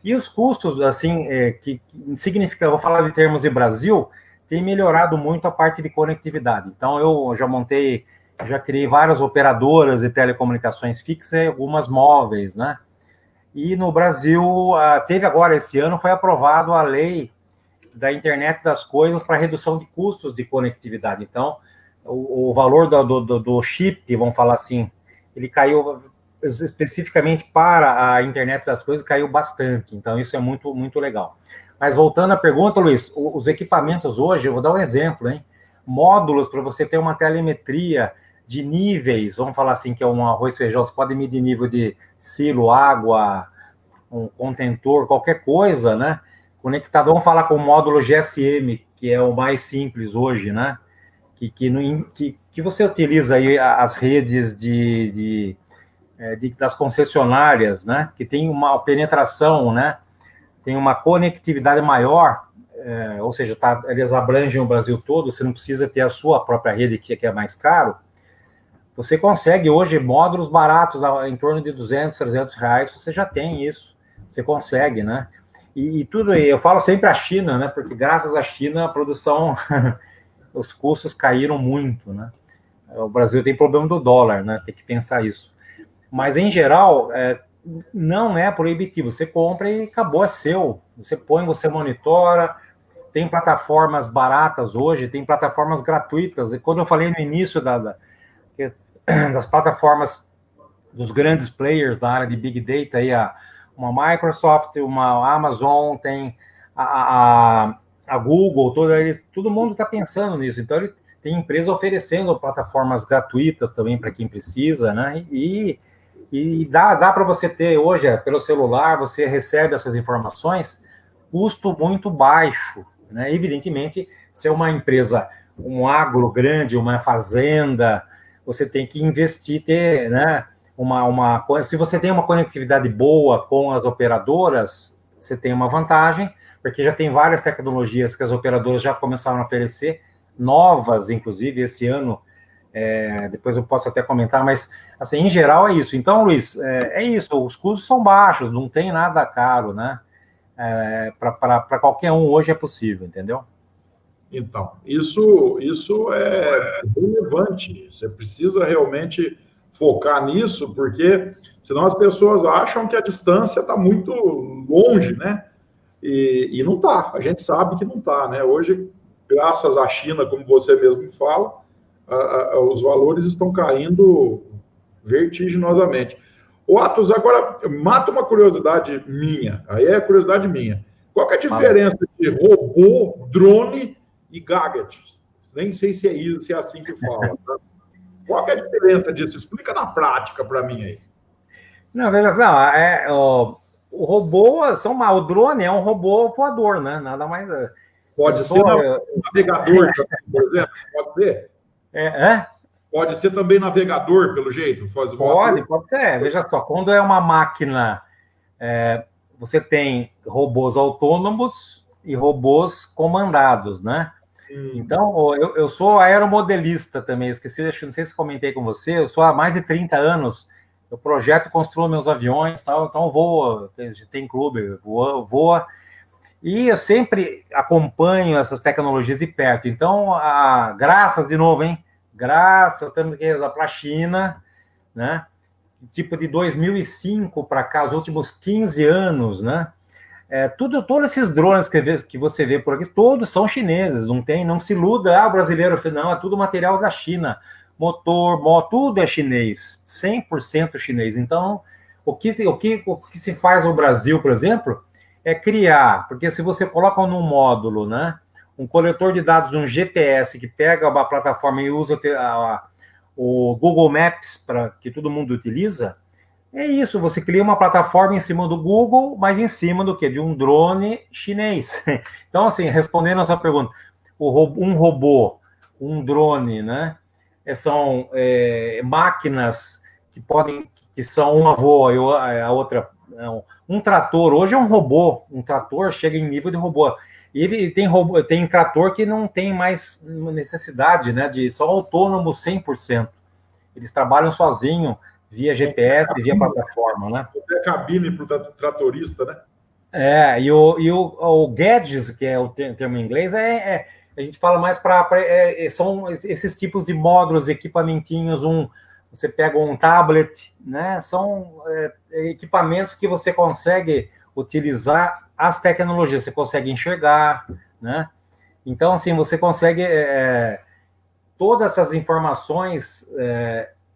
E os custos, assim, que significa, vou falar de termos de Brasil, tem melhorado muito a parte de conectividade. Então, eu já criei várias operadoras de telecomunicações fixas e algumas móveis, né? E no Brasil, teve agora, esse ano, foi aprovado a lei da internet das coisas para redução de custos de conectividade. Então, o valor do chip, vamos falar assim, ele caiu especificamente para a internet das coisas, caiu bastante. Então, isso é muito, muito legal. Mas voltando à pergunta, Luiz, os equipamentos hoje, eu vou dar um exemplo, hein? Módulos para você ter uma telemetria de níveis, vamos falar assim, que é um arroz e feijão, você pode medir nível de silo, água, um contentor, qualquer coisa, né? Conectado, vamos falar com o módulo GSM, que é o mais simples hoje, né? Que você utiliza aí as redes das concessionárias, né? Que tem uma penetração, né? Tem uma conectividade maior, ou seja, eles abrangem o Brasil todo, você não precisa ter a sua própria rede, que é mais caro. Você consegue hoje módulos baratos, em torno de 200, 300 reais, você já tem isso, você consegue, né? E tudo, eu falo sempre a China, né? Porque graças à China a produção, os custos caíram muito, né? O Brasil tem problema do dólar, né? Tem que pensar isso. Mas, em geral, não é proibitivo. Você compra e acabou, é seu. Você põe, você monitora. Tem plataformas baratas hoje, tem plataformas gratuitas. E quando eu falei no início das plataformas dos grandes players da área de Big Data, aí uma Microsoft, uma Amazon, tem a Google, todo mundo está pensando nisso. Então, tem empresa oferecendo plataformas gratuitas também para quem precisa, né? E dá para você ter hoje, pelo celular, você recebe essas informações, custo muito baixo, né? Evidentemente, se é uma empresa, um agro grande, uma fazenda, você tem que investir, né? Se você tem uma conectividade boa com as operadoras, você tem uma vantagem, porque já tem várias tecnologias que as operadoras já começaram a oferecer, novas, inclusive, esse ano, depois eu posso até comentar, mas, assim, em geral é isso. Então, Luiz, é isso, os custos são baixos, não tem nada caro, né? Para qualquer um hoje é possível, entendeu? Então, isso é relevante, você precisa realmente focar nisso, porque senão as pessoas acham que a distância está muito longe, né? E não está, a gente sabe que não está, né? Hoje, graças à China, como você mesmo fala, os valores estão caindo vertiginosamente. O Atos, agora, mata uma curiosidade minha, aí é curiosidade minha. Qual que é a diferença de robô, drone e gadget? Nem sei se é assim que fala, tá? Qual que é a diferença disso? Explica na prática para mim aí. Não, o robô, o drone é um robô voador, né? Nada mais. Pode ser navegador, por exemplo? Pode ser? Pode ser também navegador, pelo jeito? Pode ser. Veja só, quando é uma máquina, você tem robôs autônomos e robôs comandados, né? Então, eu sou aeromodelista também, esqueci, não sei se comentei com você, eu sou há mais de 30 anos, eu projeto e construo meus aviões, tal, então voa, tem clube, voa, e eu sempre acompanho essas tecnologias de perto. Então, graças de novo, hein? Graças, temos que rezar para a China, né? Tipo de 2005 para cá, os últimos 15 anos, né? Todos esses drones que você vê por aqui, todos são chineses, não se iluda, o brasileiro, não, é tudo material da China, motor, tudo é chinês, 100% chinês. Então, o que se faz no Brasil, por exemplo, é criar, porque se você coloca num módulo, né, um coletor de dados, um GPS que pega uma plataforma e usa o Google Maps, que todo mundo utiliza, é isso, você cria uma plataforma em cima do Google, mas em cima do quê? De um drone chinês. Então, assim, respondendo a sua pergunta, um robô, um drone, né? São máquinas que são uma voa, a outra... Um trator, hoje é um robô, um trator chega em nível de robô. E ele tem trator que não tem mais necessidade, né? São autônomos 100%. Eles trabalham sozinhos, via GPS e via plataforma, né? É a cabine para o tratorista, né? E o Gadgets, que é o termo em inglês, a gente fala mais são esses tipos de módulos, equipamentinhos, você pega um tablet, né? São equipamentos que você consegue utilizar as tecnologias, você consegue enxergar, né? Então, assim, você consegue todas essas informações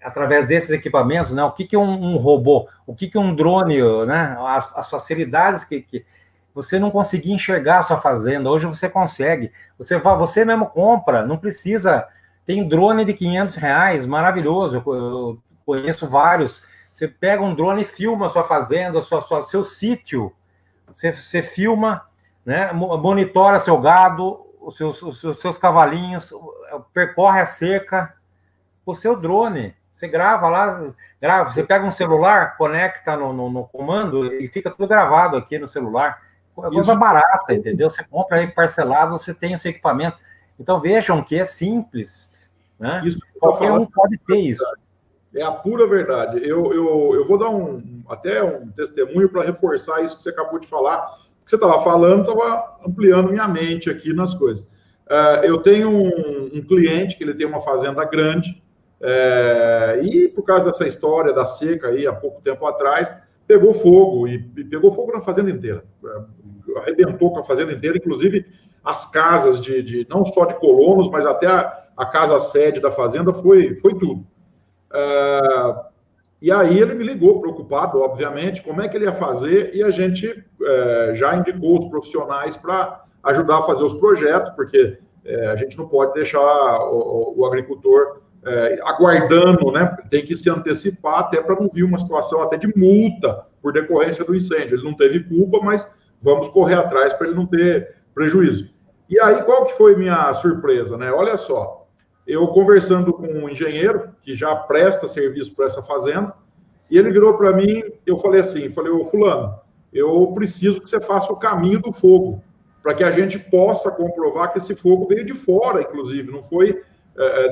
através desses equipamentos, né? O que um robô, o que um drone, né? As facilidades que você não conseguia enxergar a sua fazenda, hoje você consegue. Você mesmo compra, não precisa. Tem drone de R$500, maravilhoso. Eu conheço vários. Você pega um drone e filma a sua fazenda, seu sítio. Você filma, né? Monitora seu gado, os seus cavalinhos, percorre a cerca com o seu drone. Você grava lá, você pega um celular, conecta no comando e fica tudo gravado aqui no celular. É coisa barata, entendeu? Você compra aí parcelado, você tem o seu equipamento. Então vejam que é simples, né? Qualquer um pode ter isso. É a pura verdade. Eu vou dar até um testemunho para reforçar isso que você acabou de falar. O que você estava falando estava ampliando minha mente aqui nas coisas. Eu tenho um cliente que ele tem uma fazenda grande, e por causa dessa história da seca aí há pouco tempo atrás, pegou fogo, e pegou fogo na fazenda inteira. Arrebentou com a fazenda inteira, inclusive as casas não só de colonos, mas até a casa sede da fazenda foi tudo. E aí ele me ligou, preocupado, obviamente, como é que ele ia fazer, e a gente já indicou os profissionais para ajudar a fazer os projetos, porque a gente não pode deixar o agricultor aguardando, né? Tem que se antecipar até para não vir uma situação até de multa por decorrência do incêndio. Ele não teve culpa, mas vamos correr atrás para ele não ter prejuízo. E aí, qual que foi minha surpresa, né? Olha só, eu conversando com um engenheiro que já presta serviço para essa fazenda, e ele virou para mim, eu falei assim, ô fulano, eu preciso que você faça o caminho do fogo, para que a gente possa comprovar que esse fogo veio de fora, inclusive, não foi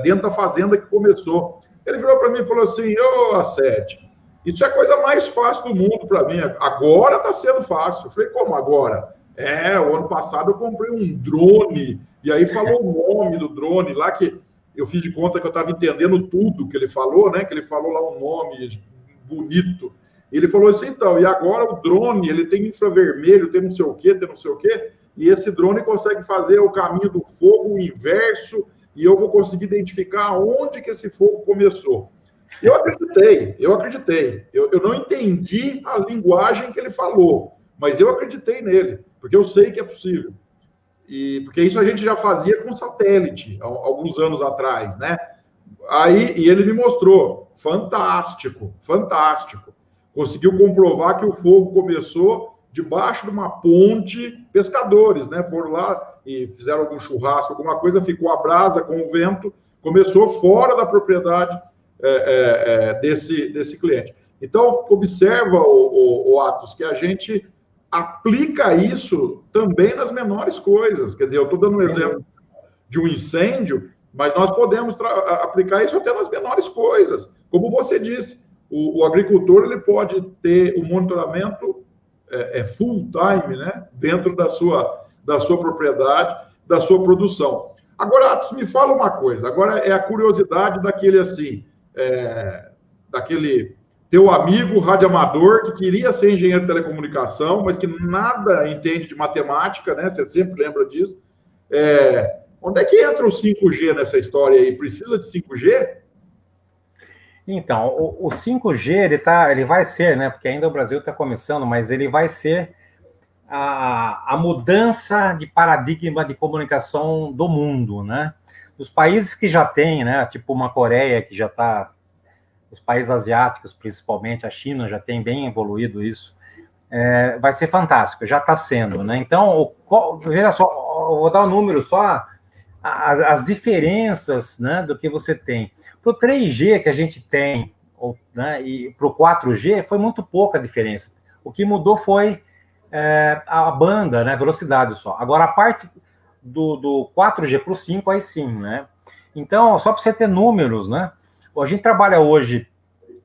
dentro da fazenda que começou. Ele virou para mim e falou assim, Asset, isso é a coisa mais fácil do mundo para mim, agora está sendo fácil. Eu falei, como agora? O ano passado eu comprei um drone, e aí falou o nome do drone lá, que eu fiz de conta que eu estava entendendo tudo que ele falou, né? Que ele falou lá um nome bonito. Ele falou assim, então, e agora o drone, ele tem infravermelho, tem não sei o quê, e esse drone consegue fazer o caminho do fogo inverso, e eu vou conseguir identificar onde que esse fogo começou. Eu acreditei. Eu não entendi a linguagem que ele falou, mas eu acreditei nele, porque eu sei que é possível. Porque isso a gente já fazia com satélite, alguns anos atrás, né? E ele me mostrou, fantástico. Conseguiu comprovar que o fogo começou debaixo de uma ponte, pescadores, né? Foram lá e fizeram algum churrasco, alguma coisa, ficou a brasa com o vento, começou fora da propriedade desse cliente. Então, observa, o Atos, que a gente aplica isso também nas menores coisas. Quer dizer, eu estou dando um exemplo de um incêndio, mas nós podemos aplicar isso até nas menores coisas. Como você disse, o agricultor ele pode ter o monitoramento full time, né, dentro da sua propriedade, da sua produção. Agora, Atos, me fala uma coisa. Agora é a curiosidade daquele assim, daquele teu amigo radioamador que queria ser engenheiro de telecomunicação, mas que nada entende de matemática, né? Você sempre lembra disso. Onde é que entra o 5G nessa história aí? Precisa de 5G? Então, o 5G, ele vai ser, né? Porque ainda o Brasil está começando, mas ele vai ser a mudança de paradigma de comunicação do mundo, né? Os países que já têm, né, tipo uma Coreia que já está, os países asiáticos, principalmente a China, já tem bem evoluído isso, vai ser fantástico, já está sendo, né? Então, veja só, eu vou dar um número só, as diferenças, né, do que você tem. Para o 3G que a gente tem, né, e para o 4G, foi muito pouca a diferença. O que mudou foi a banda, né, velocidade só. Agora, a parte do 4G para o 5, aí sim, né? Então, só para você ter números, né? A gente trabalha hoje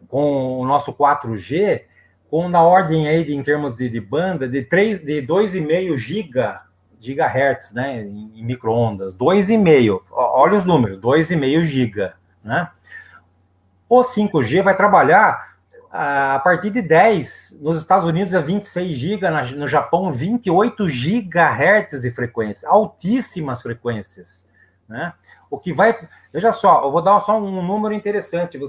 com o nosso 4G com na ordem aí, em termos de banda, de 2,5 gigahertz, né, em micro-ondas. 2,5, olha os números, 2,5 giga, né? O 5G vai trabalhar a partir de 10, nos Estados Unidos é 26 GB, no Japão 28 GHz de frequência, altíssimas frequências, né? O que vai, veja só, eu vou dar só um número interessante,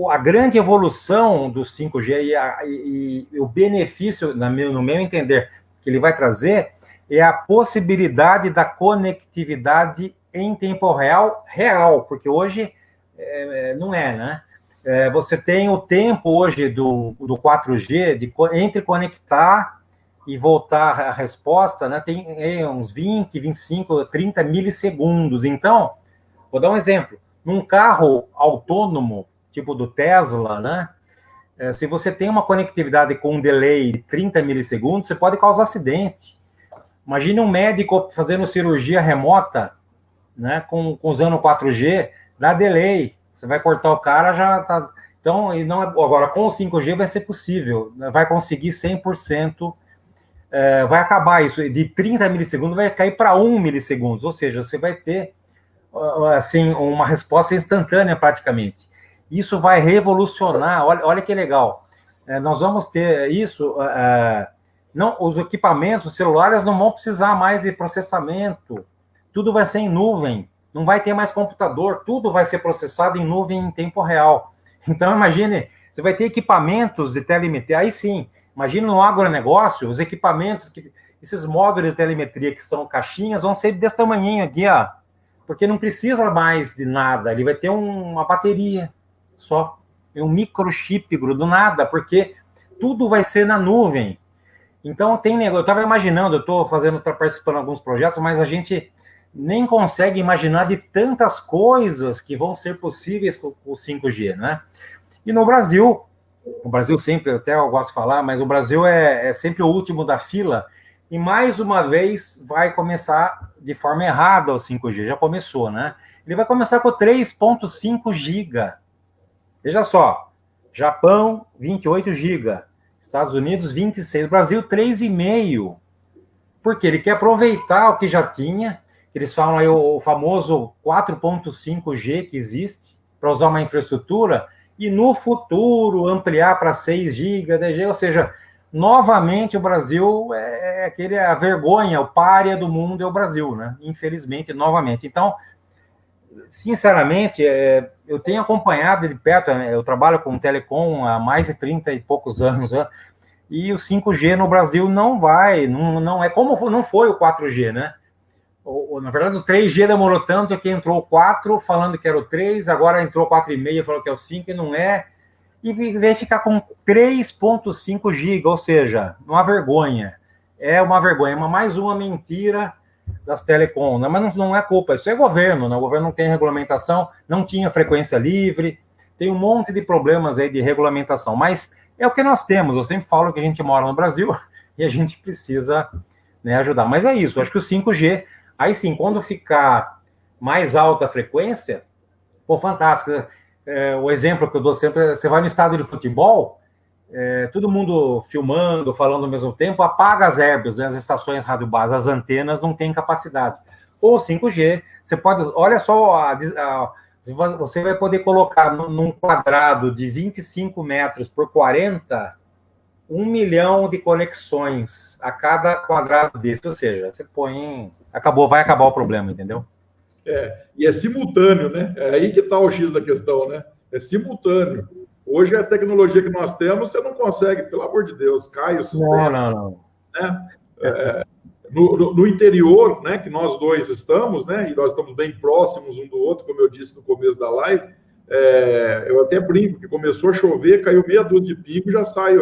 a grande evolução do 5G e o benefício, no meu entender, que ele vai trazer é a possibilidade da conectividade em tempo real, porque hoje não é, né? Você tem o tempo hoje do 4G entre conectar e voltar a resposta, né? Tem uns 20, 25, 30 milissegundos. Então, vou dar um exemplo. Num carro autônomo, tipo do Tesla, né? Se você tem uma conectividade com um delay de 30 milissegundos, você pode causar acidente. Imagine um médico fazendo cirurgia remota, né? Usando 4G, dá delay. Você vai cortar o cara, já tá. Então, agora com o 5G vai ser possível, vai conseguir 100%, vai acabar isso, de 30 milissegundos vai cair para 1 milissegundos, ou seja, você vai ter assim, uma resposta instantânea praticamente. Isso vai revolucionar, olha que legal. Nós vamos ter isso, os equipamentos celulares não vão precisar mais de processamento, tudo vai ser em nuvem. Não vai ter mais computador, tudo vai ser processado em nuvem em tempo real. Então, imagine, você vai ter equipamentos de telemetria, aí sim, imagine no agronegócio, os equipamentos, esses módulos de telemetria que são caixinhas, vão ser desse tamanhinho aqui, ó, porque não precisa mais de nada, ele vai ter uma bateria só, um microchip do nada, porque tudo vai ser na nuvem. Então, eu estava imaginando, eu estou participando de alguns projetos, mas a gente nem consegue imaginar de tantas coisas que vão ser possíveis com o 5G, né? E no Brasil, o Brasil sempre, até eu gosto de falar, mas o Brasil é sempre o último da fila, e mais uma vez vai começar de forma errada o 5G, já começou, né? Ele vai começar com 3,5 GB. Veja só, Japão, 28 GB, Estados Unidos, 26, Brasil, 3,5. Porque ele quer aproveitar o que já tinha. Eles falam aí o famoso 4.5G que existe para usar uma infraestrutura e no futuro ampliar para 6 GB, 10 GB, ou seja, novamente o Brasil a vergonha, o pária do mundo é o Brasil, né? Infelizmente, novamente. Então, sinceramente, eu tenho acompanhado de perto, eu trabalho com telecom há mais de 30 e poucos anos, né? E o 5G no Brasil não é como não foi o 4G, né? Na verdade, o 3G demorou tanto que entrou o 4 falando que era o 3, agora entrou o 4,5 falando que é o 5 e não é. E veio ficar com 3,5 GB, ou seja, uma vergonha. É uma vergonha, mais uma mentira das telecom, né? Mas não é culpa, isso é governo, né? O governo não tem regulamentação, não tinha frequência livre, tem um monte de problemas aí de regulamentação, mas é o que nós temos. Eu sempre falo que a gente mora no Brasil e a gente precisa, né, ajudar. Mas é isso, acho que o 5G... Aí sim, quando ficar mais alta a frequência, pô, fantástico. O exemplo que eu dou sempre, você vai no estádio de futebol, todo mundo filmando, falando ao mesmo tempo, apaga as herbes, né, as estações rádio base, as antenas não têm capacidade. Ou 5G, você pode, olha só, você vai poder colocar num quadrado de 25 metros por 40, 1 milhão de conexões a cada quadrado desse, ou seja, você põe... vai acabar o problema, entendeu? E é simultâneo, né? É aí que está o X da questão, né? É simultâneo. Hoje a tecnologia que nós temos, você não consegue, pelo amor de Deus, cai o sistema. Não. né? No interior, né, que nós dois estamos, né, e nós estamos bem próximos um do outro, como eu disse no começo da live, eu até brinco que começou a chover, caiu meia dúzia de pingo, já sai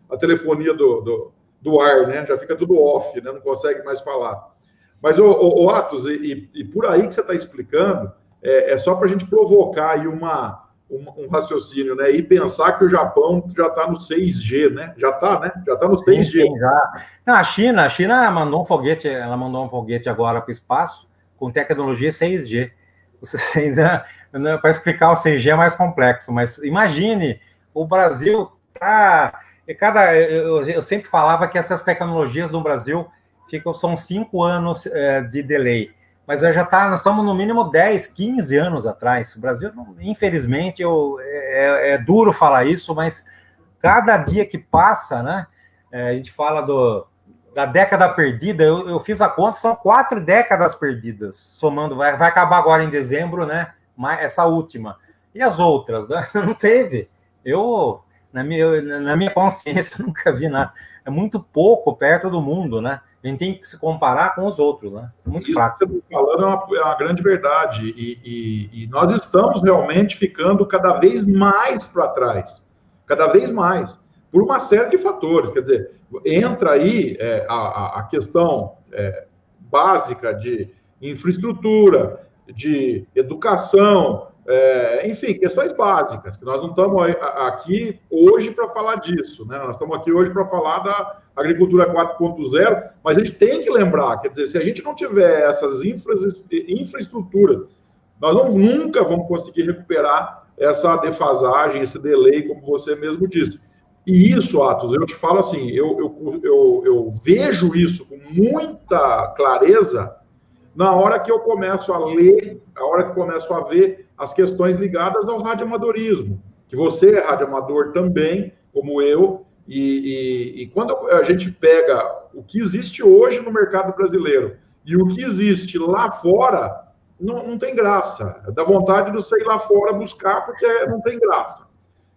a telefonia do ar, né, já fica tudo off, né, não consegue mais falar. Mas, o Atos, e por aí que você está explicando, é só para a gente provocar aí um raciocínio, né? E pensar que o Japão já está no 6G, né? Já está, né? Já está no 6G. Sim, já. Não, a China mandou um foguete, ela mandou um foguete agora para o espaço com tecnologia 6G. Para explicar o 6G é mais complexo, mas imagine, o Brasil eu sempre falava que essas tecnologias no Brasil são 5 anos de delay. Mas nós estamos no mínimo 10, 15 anos atrás. O Brasil, infelizmente, é duro falar isso, mas cada dia que passa, né? A gente fala da década perdida, eu fiz a conta, são 4 décadas perdidas, somando, vai acabar agora em dezembro, né? Essa última. E as outras, né? Não teve. Na minha consciência, nunca vi nada. É muito pouco perto do mundo, né? A gente tem que se comparar com os outros, né? Muito fraco. Isso que você está falando é uma grande verdade. E nós estamos realmente ficando cada vez mais para trás. Cada vez mais. Por uma série de fatores. Quer dizer, entra aí a questão básica de infraestrutura, de educação, enfim, questões básicas, que nós não estamos aqui hoje para falar disso, né? Nós estamos aqui hoje para falar da agricultura 4.0, mas a gente tem que lembrar, quer dizer, se a gente não tiver essas infraestruturas, nós nunca vamos conseguir recuperar essa defasagem, esse delay, como você mesmo disse. E isso, Atos, eu te falo assim, eu vejo isso com muita clareza na hora que eu começo a ler, na hora que eu começo a ver as questões ligadas ao radioamadorismo, que você é radioamador também, como eu, e quando a gente pega o que existe hoje no mercado brasileiro e o que existe lá fora, não tem graça. Dá vontade de você ir lá fora buscar, porque não tem graça.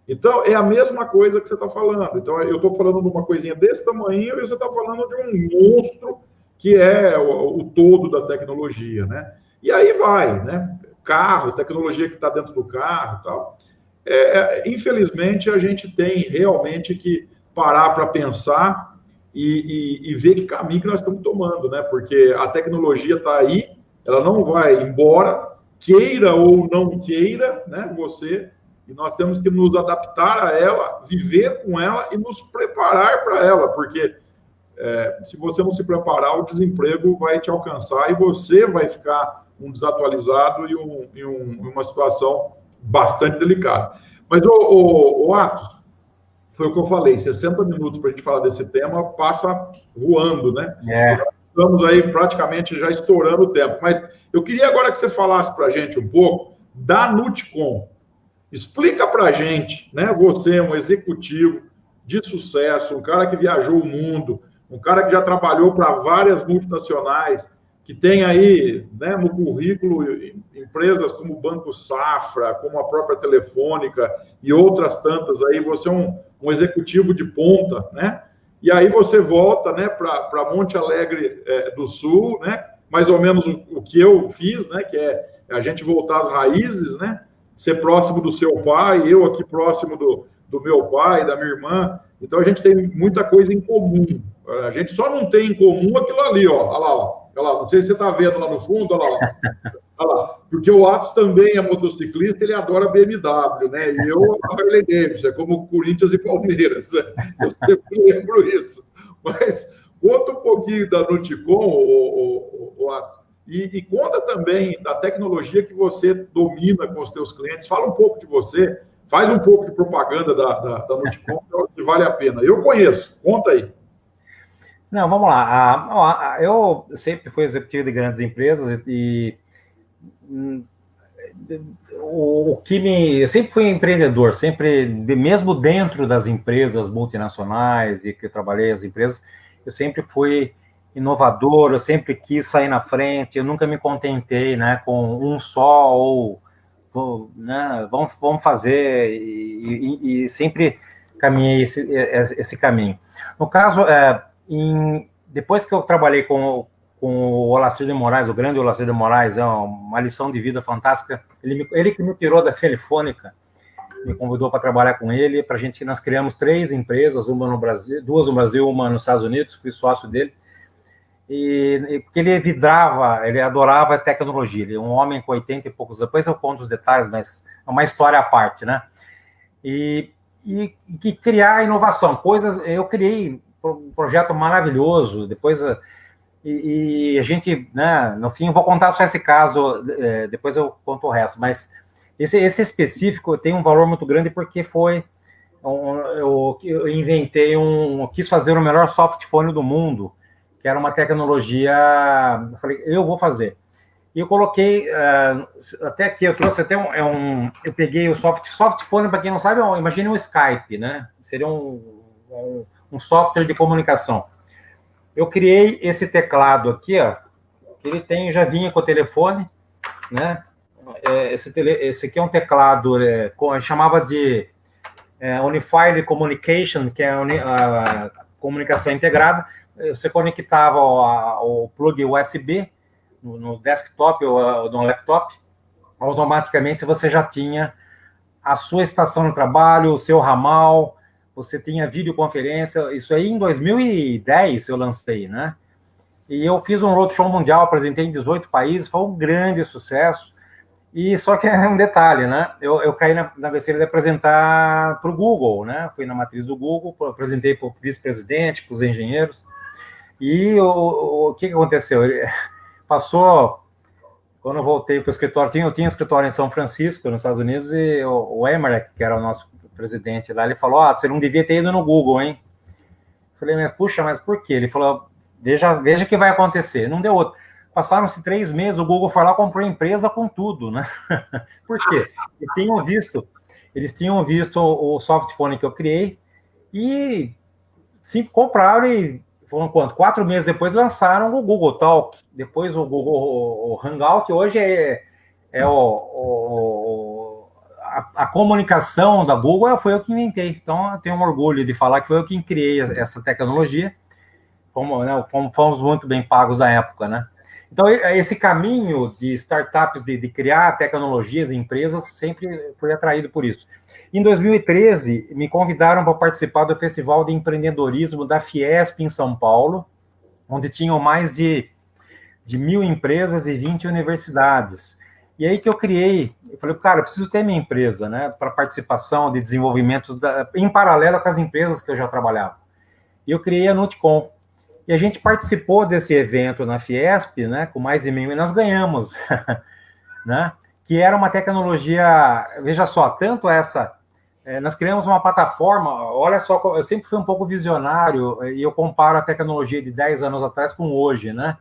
Então, é a mesma coisa que você está falando. Então, eu estou falando de uma coisinha desse tamanho e você está falando de um monstro que é o todo da tecnologia, né? E aí vai, né? Carro, tecnologia que está dentro do carro e tal. Infelizmente, a gente tem realmente que parar para pensar e ver que caminho que nós estamos tomando, né? Porque a tecnologia está aí, ela não vai embora, queira ou não queira, né? E nós temos que nos adaptar a ela, viver com ela e nos preparar para ela, porque se você não se preparar, o desemprego vai te alcançar e você vai ficar um desatualizado e uma situação bastante delicada. Mas, o Atos, foi o que eu falei, 60 minutos para a gente falar desse tema, passa voando, né? Estamos aí praticamente já estourando o tempo. Mas eu queria agora que você falasse para a gente um pouco da Nutcom. Explica para a gente, né? Você é um executivo de sucesso, um cara que viajou o mundo, um cara que já trabalhou para várias multinacionais, que tem aí, né, no currículo empresas como o Banco Safra, como a própria Telefônica e outras tantas aí. Você é um executivo de ponta, né? E aí você volta, né, para Monte Alegre do Sul, né? Mais ou menos o que eu fiz, né? Que é a gente voltar às raízes, né? Ser próximo do seu pai, eu aqui próximo do meu pai, da minha irmã. Então a gente tem muita coisa em comum. A gente só não tem em comum aquilo ali, ó. Olha lá, ó. Olha lá, não sei se você está vendo lá no fundo, olha lá. Olha lá. Porque o Atos também é motociclista, ele adora BMW, né? E eu Harley Davidson, é como Corinthians e Palmeiras. Eu sempre lembro isso. Mas conta um pouquinho da Nutcom, o Atos. E conta também da tecnologia que você domina com os seus clientes. Fala um pouco de você, faz um pouco de propaganda da Nutcom, que vale a pena. Eu conheço, conta aí. Não, vamos lá. Eu sempre fui executivo de grandes empresas eu sempre fui empreendedor, sempre, mesmo dentro das empresas multinacionais e que eu trabalhei as empresas, eu sempre fui inovador, eu sempre quis sair na frente, eu nunca me contentei, né, com um só né, vamos fazer e sempre caminhei esse caminho. No caso, depois que eu trabalhei com o Olacir de Moraes, o grande Olacir de Moraes, é uma lição de vida fantástica. Ele que me tirou da Telefônica, me convidou para trabalhar com ele. Nós criamos 3 empresas, uma no Brasil, 2 no Brasil, uma nos Estados Unidos. Fui sócio dele. Porque ele vidrava, ele adorava a tecnologia. Ele é um homem com 80 e poucos. Depois eu conto os detalhes, mas é uma história à parte, né? E criar inovação, eu criei um projeto maravilhoso. Depois a gente, né, no fim, eu vou contar só esse caso, depois eu conto o resto, mas esse específico tem um valor muito grande porque eu inventei quis fazer o melhor softphone do mundo, que era uma tecnologia. Eu falei, eu vou fazer. E eu coloquei, até aqui, eu trouxe até eu peguei o softphone, para quem não sabe, imagine um Skype, né? Seria um software de comunicação. Eu criei esse teclado aqui, ó, que ele já vinha com o telefone, né? Esse aqui é um teclado, chamava de Unified Communication, que é a comunicação integrada. Você conectava o plug USB no desktop ou no laptop, automaticamente você já tinha a sua estação de trabalho, o seu ramal, você tinha videoconferência. Isso aí em 2010 eu lancei, né? E eu fiz um roadshow mundial, apresentei em 18 países, foi um grande sucesso. E só que é um detalhe, né? Eu caí na besteira de apresentar para o Google, né? Fui na matriz do Google, apresentei para o vice-presidente, para os engenheiros. E o que aconteceu? Passou, quando eu voltei para o escritório, eu tinha um escritório em São Francisco, nos Estados Unidos, e o Emmerich, que era o nosso presidente lá, ele falou, você não devia ter ido no Google, hein? Eu falei, mas puxa, mas por quê? Ele falou, veja o que vai acontecer. Não deu outro. Passaram-se 3 meses, o Google foi lá e comprou a empresa com tudo, né? Por quê? Eles tinham visto o softphone que eu criei e compraram e foram quanto? 4 meses depois lançaram o Google Talk, depois o Google Hangout, hoje a comunicação da Google foi eu que inventei. Então eu tenho um orgulho de falar que foi eu que criei essa tecnologia, fomos muito bem pagos na época, né? Então, esse caminho de startups, de criar tecnologias e empresas, sempre foi atraído por isso. Em 2013, me convidaram para participar do Festival de Empreendedorismo da Fiesp, em São Paulo, onde tinham mais de 1.000 empresas e 20 universidades. E aí que eu falei, cara, eu preciso ter minha empresa, né, para participação de desenvolvimento, em paralelo com as empresas que eu já trabalhava. E eu criei a Nutcom. E a gente participou desse evento na Fiesp, né, com mais de 1.000, e nós ganhamos, né, que era uma tecnologia, veja só, tanto nós criamos uma plataforma, olha só, eu sempre fui um pouco visionário, e eu comparo a tecnologia de 10 anos atrás com hoje, né,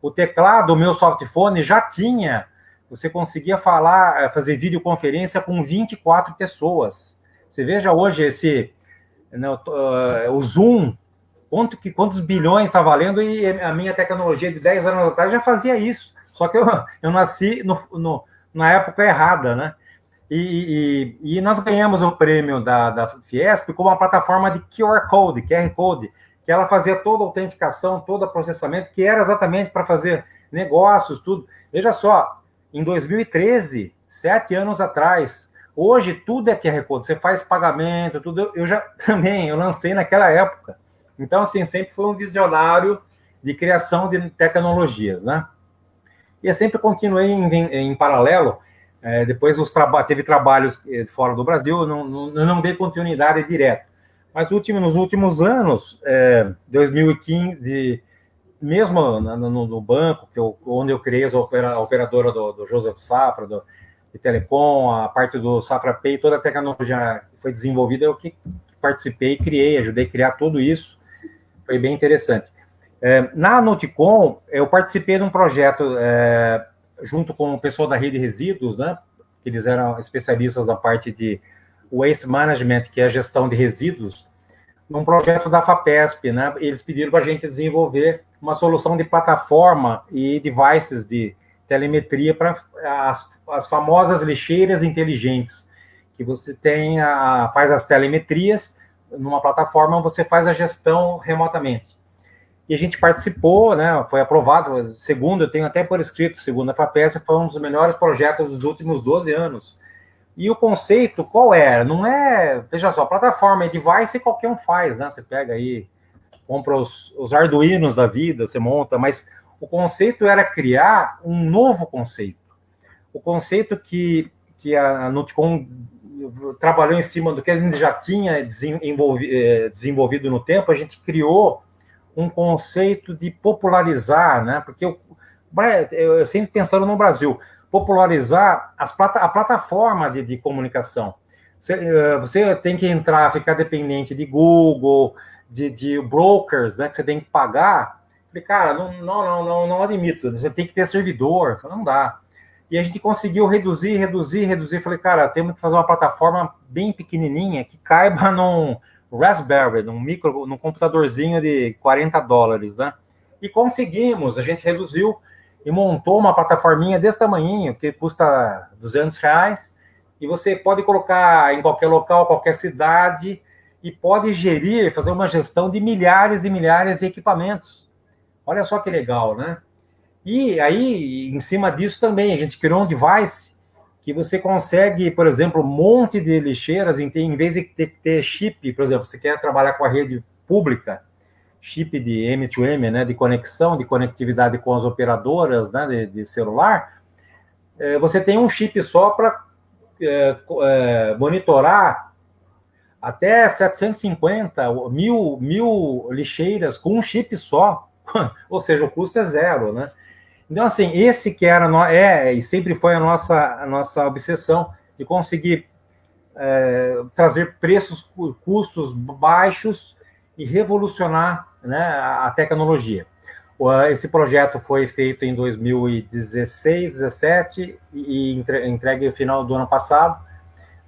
o teclado, o meu softphone já tinha, você conseguia fazer videoconferência com 24 pessoas, você veja hoje o Zoom, quantos bilhões está valendo, e a minha tecnologia de 10 anos atrás já fazia isso. Só que eu nasci na época errada, né? E nós ganhamos o prêmio da Fiesp com uma plataforma de QR Code, que ela fazia toda a autenticação, todo o processamento, que era exatamente para fazer negócios, tudo. Veja só, em 2013, 7 anos atrás, hoje tudo é QR Code, você faz pagamento, tudo. Eu lancei naquela época. Então, assim, sempre fui um visionário de criação de tecnologias, né? E eu sempre continuei em paralelo. Depois teve trabalhos fora do Brasil, eu não dei continuidade direta. Mas nos últimos anos, 2015, mesmo no banco, onde eu criei a operadora do Joseph Safra, de Telecom, a parte do Safra Pay, toda a tecnologia foi desenvolvida, eu que participei, criei, ajudei a criar tudo isso. Foi bem interessante. Na Nutcom, eu participei de um projeto junto com o pessoal da Rede Resíduos, né? Que eles eram especialistas na parte de Waste Management, que é a gestão de resíduos, num projeto da FAPESP, né? Eles pediram para a gente desenvolver uma solução de plataforma e devices de telemetria para as famosas lixeiras inteligentes, que você faz as telemetrias numa plataforma, você faz a gestão remotamente. e a gente participou, né, foi aprovado, segundo, eu tenho até por escrito, segundo a FAPESP, foi um dos melhores projetos dos últimos 12 anos. E o conceito, qual era? Não é, veja só, plataforma e device qualquer um faz, né? Você pega aí, compra os Arduinos da vida, você monta, mas o conceito era criar um novo conceito. O conceito que a Nutcom trabalhou em cima do que a gente já tinha desenvolvido no tempo, a gente criou um conceito de popularizar, né? Porque eu sempre pensando no Brasil, popularizar a plataforma de comunicação. Você tem que entrar, ficar dependente de Google, de brokers, né, que você tem que pagar. Falei, cara, não admito, você tem que ter servidor. Falei, não dá. E a gente conseguiu reduzir. Falei, cara, temos que fazer uma plataforma bem pequenininha que caiba num Raspberry, num computadorzinho de $40, né? E conseguimos, a gente reduziu e montou uma plataforminha desse tamanhinho, que custa R$200, e você pode colocar em qualquer local, qualquer cidade, e pode gerir, fazer uma gestão de milhares e milhares de equipamentos. Olha só que legal, né? E aí, em cima disso também, a gente criou um device que você consegue, por exemplo, um monte de lixeiras, em vez de ter chip, por exemplo, você quer trabalhar com a rede pública, chip de M2M, né, de conexão, de conectividade com as operadoras, né, de celular, você tem um chip só para monitorar até 750, mil lixeiras com um chip só, ou seja, o custo é zero, né? Então, assim, esse que era e sempre foi a nossa obsessão de conseguir trazer custos baixos e revolucionar, né, a tecnologia. Esse projeto foi feito em 2016, 2017 e entregue no final do ano passado,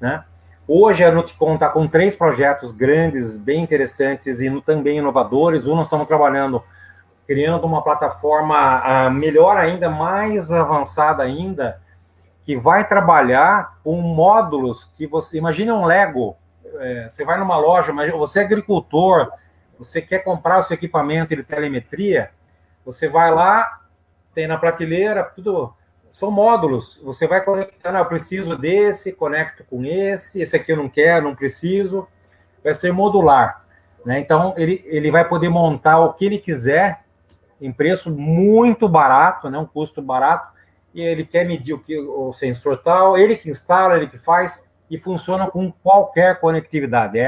né? Hoje a Nutcom está com 3 projetos grandes, bem interessantes e também inovadores. Nós estamos trabalhando, criando uma plataforma melhor ainda, mais avançada ainda, que vai trabalhar com módulos que você... Imagina um Lego, você vai numa loja, você é agricultor, você quer comprar o seu equipamento de telemetria, você vai lá, tem na prateleira, tudo... São módulos, você vai conectando, eu preciso desse, conecto com esse aqui eu não quero, não preciso, vai ser modular, né? Então, ele vai poder montar o que ele quiser, em preço muito barato, né? Um custo barato, e ele quer medir o sensor tal, ele que instala, ele que faz, e funciona com qualquer conectividade.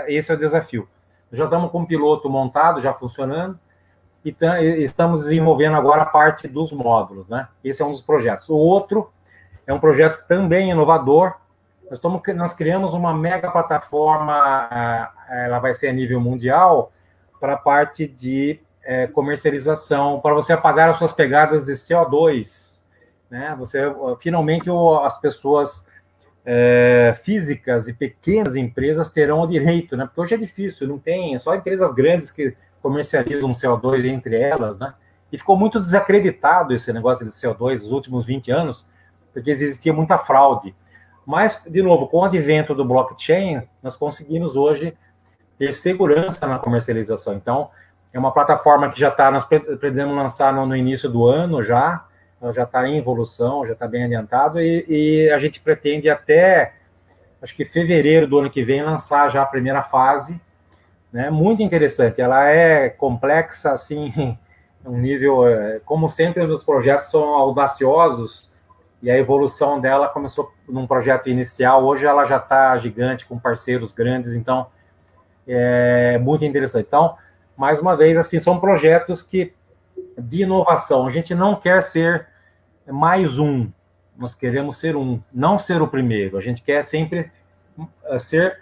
Esse é o desafio. Já estamos com um piloto montado, já funcionando, e estamos desenvolvendo agora a parte dos módulos, né? Esse é um dos projetos. O outro é um projeto também inovador. Nós criamos uma mega plataforma, ela vai ser a nível mundial, para a parte de comercialização, para você apagar as suas pegadas de CO2, né? Finalmente, as pessoas físicas e pequenas empresas terão o direito, né? Porque hoje é difícil, não tem, só empresas grandes que comercializam CO2 entre elas, né? E ficou muito desacreditado esse negócio de CO2 nos últimos 20 anos, porque existia muita fraude. Mas, de novo, com o advento do blockchain, nós conseguimos hoje ter segurança na comercialização. Então, é uma plataforma que nós pretendemos lançar no início do ano já está em evolução, já está bem adiantado, e a gente pretende até, acho que fevereiro do ano que vem, lançar já a primeira fase, né? Muito interessante, ela é complexa, assim, um nível, como sempre, os projetos são audaciosos, e a evolução dela começou num projeto inicial, hoje ela já está gigante, com parceiros grandes, então, é muito interessante. Então, mais uma vez, assim, são projetos de inovação, a gente não quer ser mais um, nós queremos ser não ser o primeiro, a gente quer sempre ser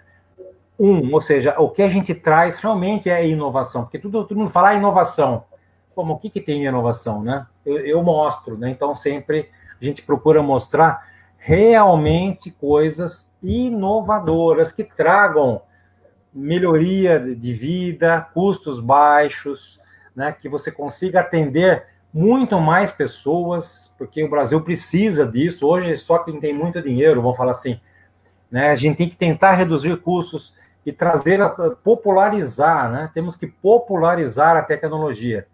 ou seja, o que a gente traz realmente é inovação, porque todo mundo fala inovação, como o que tem inovação, né? Eu mostro, né? Então sempre a gente procura mostrar realmente coisas inovadoras que tragam melhoria de vida, custos baixos, né? Que você consiga atender muito mais pessoas, porque o Brasil precisa disso. Hoje só quem tem muito dinheiro, vamos falar assim, né? A gente tem que tentar reduzir custos e trazer, popularizar, né? Temos que popularizar a tecnologia.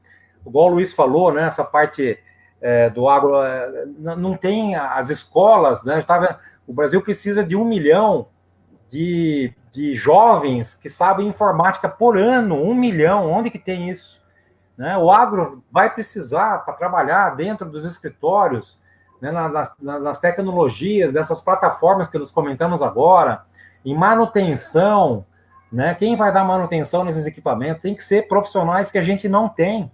Igual o Luiz falou, né? Essa parte do agro, não tem as escolas, né? O Brasil precisa de 1 milhão de jovens que sabem informática por ano, 1 milhão, onde que tem isso? Né? O agro vai precisar, para trabalhar dentro dos escritórios, né, nas tecnologias, dessas plataformas que nós comentamos agora, em manutenção, né? Quem vai dar manutenção nesses equipamentos tem que ser profissionais que a gente não tem.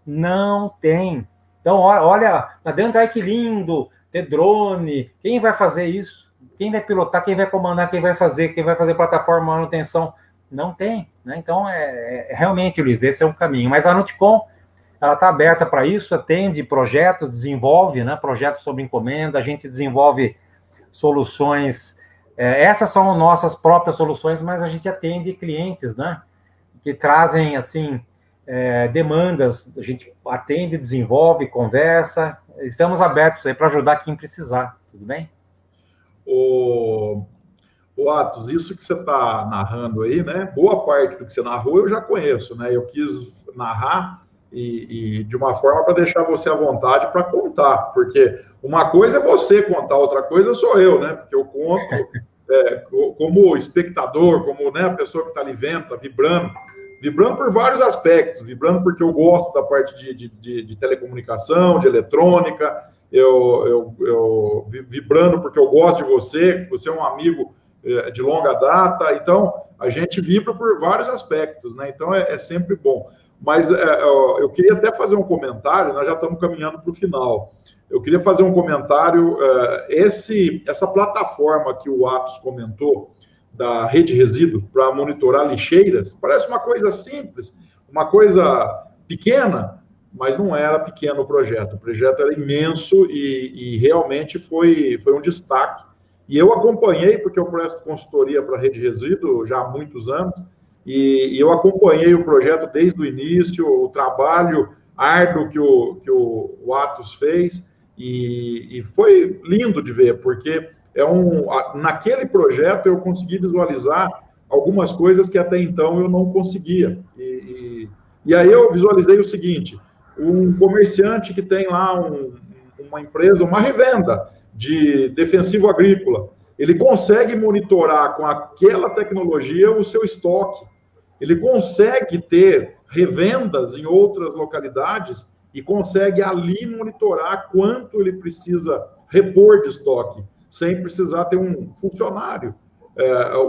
Não tem. Então, olha, adianta, ai que lindo, ter drone, quem vai fazer isso? Quem vai pilotar, quem vai comandar, quem vai fazer plataforma de manutenção? Não tem, né? Então, realmente, Luiz, esse é um caminho. Mas a Nuticom, ela está aberta para isso, atende projetos, desenvolve, né, projetos sob encomenda, a gente desenvolve soluções, essas são nossas próprias soluções, mas a gente atende clientes, né, que trazem, assim, demandas, a gente atende, desenvolve, conversa, estamos abertos aí para ajudar quem precisar, tudo bem? O Atos, isso que você está narrando aí, né? Boa parte do que você narrou eu já conheço, né? Eu quis narrar e de uma forma para deixar você à vontade para contar, porque uma coisa é você contar, outra coisa sou eu, né? Porque eu conto como espectador, como, né, a pessoa que está ali vendo, está vibrando por vários aspectos, vibrando porque eu gosto da parte de telecomunicação, de eletrônica, eu vibrando porque eu gosto de você é um amigo de longa data, então a gente vibra por vários aspectos, né? Então é sempre bom. Mas eu queria até fazer um comentário, nós já estamos caminhando para o final. Eu queria fazer um comentário, essa plataforma que o Atos comentou, da Rede Resíduo, para monitorar lixeiras, parece uma coisa simples, uma coisa pequena, mas não era pequeno o projeto era imenso e realmente foi um destaque. E eu acompanhei, porque eu presto consultoria para a Rede Resíduo já há muitos anos, e eu acompanhei o projeto desde o início, o trabalho árduo que o Atos fez, e foi lindo de ver, porque naquele projeto eu consegui visualizar algumas coisas que até então eu não conseguia. E aí eu visualizei o seguinte: um comerciante que tem lá uma empresa, uma revenda de defensivo agrícola, ele consegue monitorar com aquela tecnologia o seu estoque, ele consegue ter revendas em outras localidades e consegue ali monitorar quanto ele precisa repor de estoque, sem precisar ter um funcionário.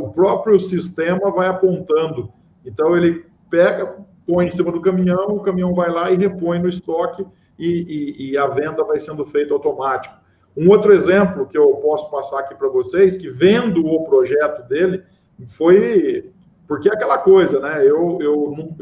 O próprio sistema vai apontando. Então, ele pega, põe em cima do caminhão, o caminhão vai lá e repõe no estoque e a venda vai sendo feita automático. Um outro exemplo que eu posso passar aqui para vocês, que vendo o projeto dele, foi... Porque é aquela coisa, né? Eu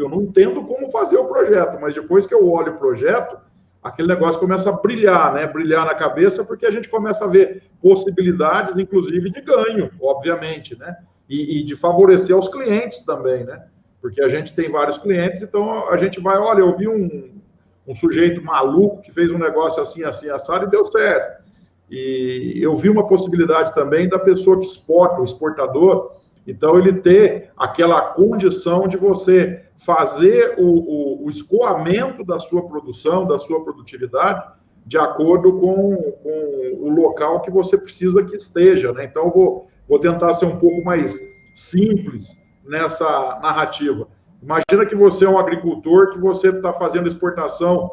não entendo como fazer o projeto, mas depois que eu olho o projeto, aquele negócio começa a brilhar, né? Brilhar na cabeça, porque a gente começa a ver possibilidades, inclusive, de ganho, obviamente, né? E de favorecer aos clientes também, né? Porque a gente tem vários clientes, então a gente vai, olha, eu vi um sujeito maluco que fez um negócio assim, assim, assado, e deu certo. E eu vi uma possibilidade também da pessoa que exporta, o exportador, então ele ter aquela condição de você fazer o escoamento da sua produção, da sua produtividade, de acordo com o local que você precisa que esteja, né? Então, eu vou tentar ser um pouco mais simples nessa narrativa. Imagina que você é um agricultor, que você está fazendo exportação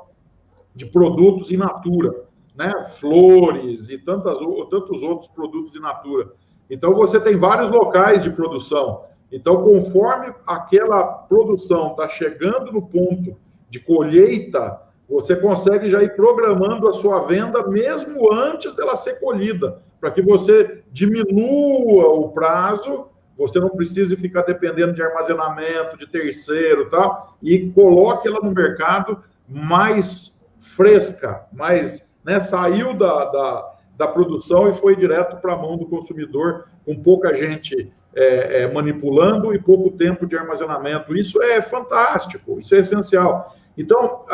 de produtos in natura, né? Flores e tantos outros produtos in natura. Então, você tem vários locais de produção. Então, conforme aquela produção está chegando no ponto de colheita, você consegue já ir programando a sua venda mesmo antes dela ser colhida, para que você diminua o prazo, você não precise ficar dependendo de armazenamento, de terceiro, tá? E coloque ela no mercado mais fresca, mais, né, saiu da produção e foi direto para a mão do consumidor, com pouca gente manipulando e pouco tempo de armazenamento. Isso é fantástico, isso é essencial. Então,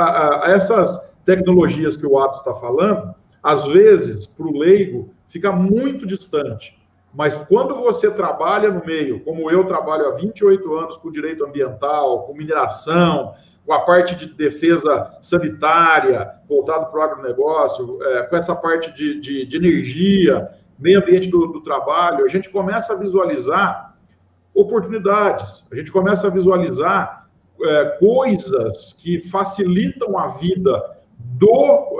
essas tecnologias que o Atos está falando, às vezes, para o leigo, fica muito distante. Mas quando você trabalha no meio, como eu trabalho há 28 anos com direito ambiental, com mineração, com a parte de defesa sanitária, voltado para o agronegócio, com essa parte de energia, meio ambiente do trabalho, a gente começa a visualizar oportunidades, a gente começa a visualizar coisas que facilitam a vida do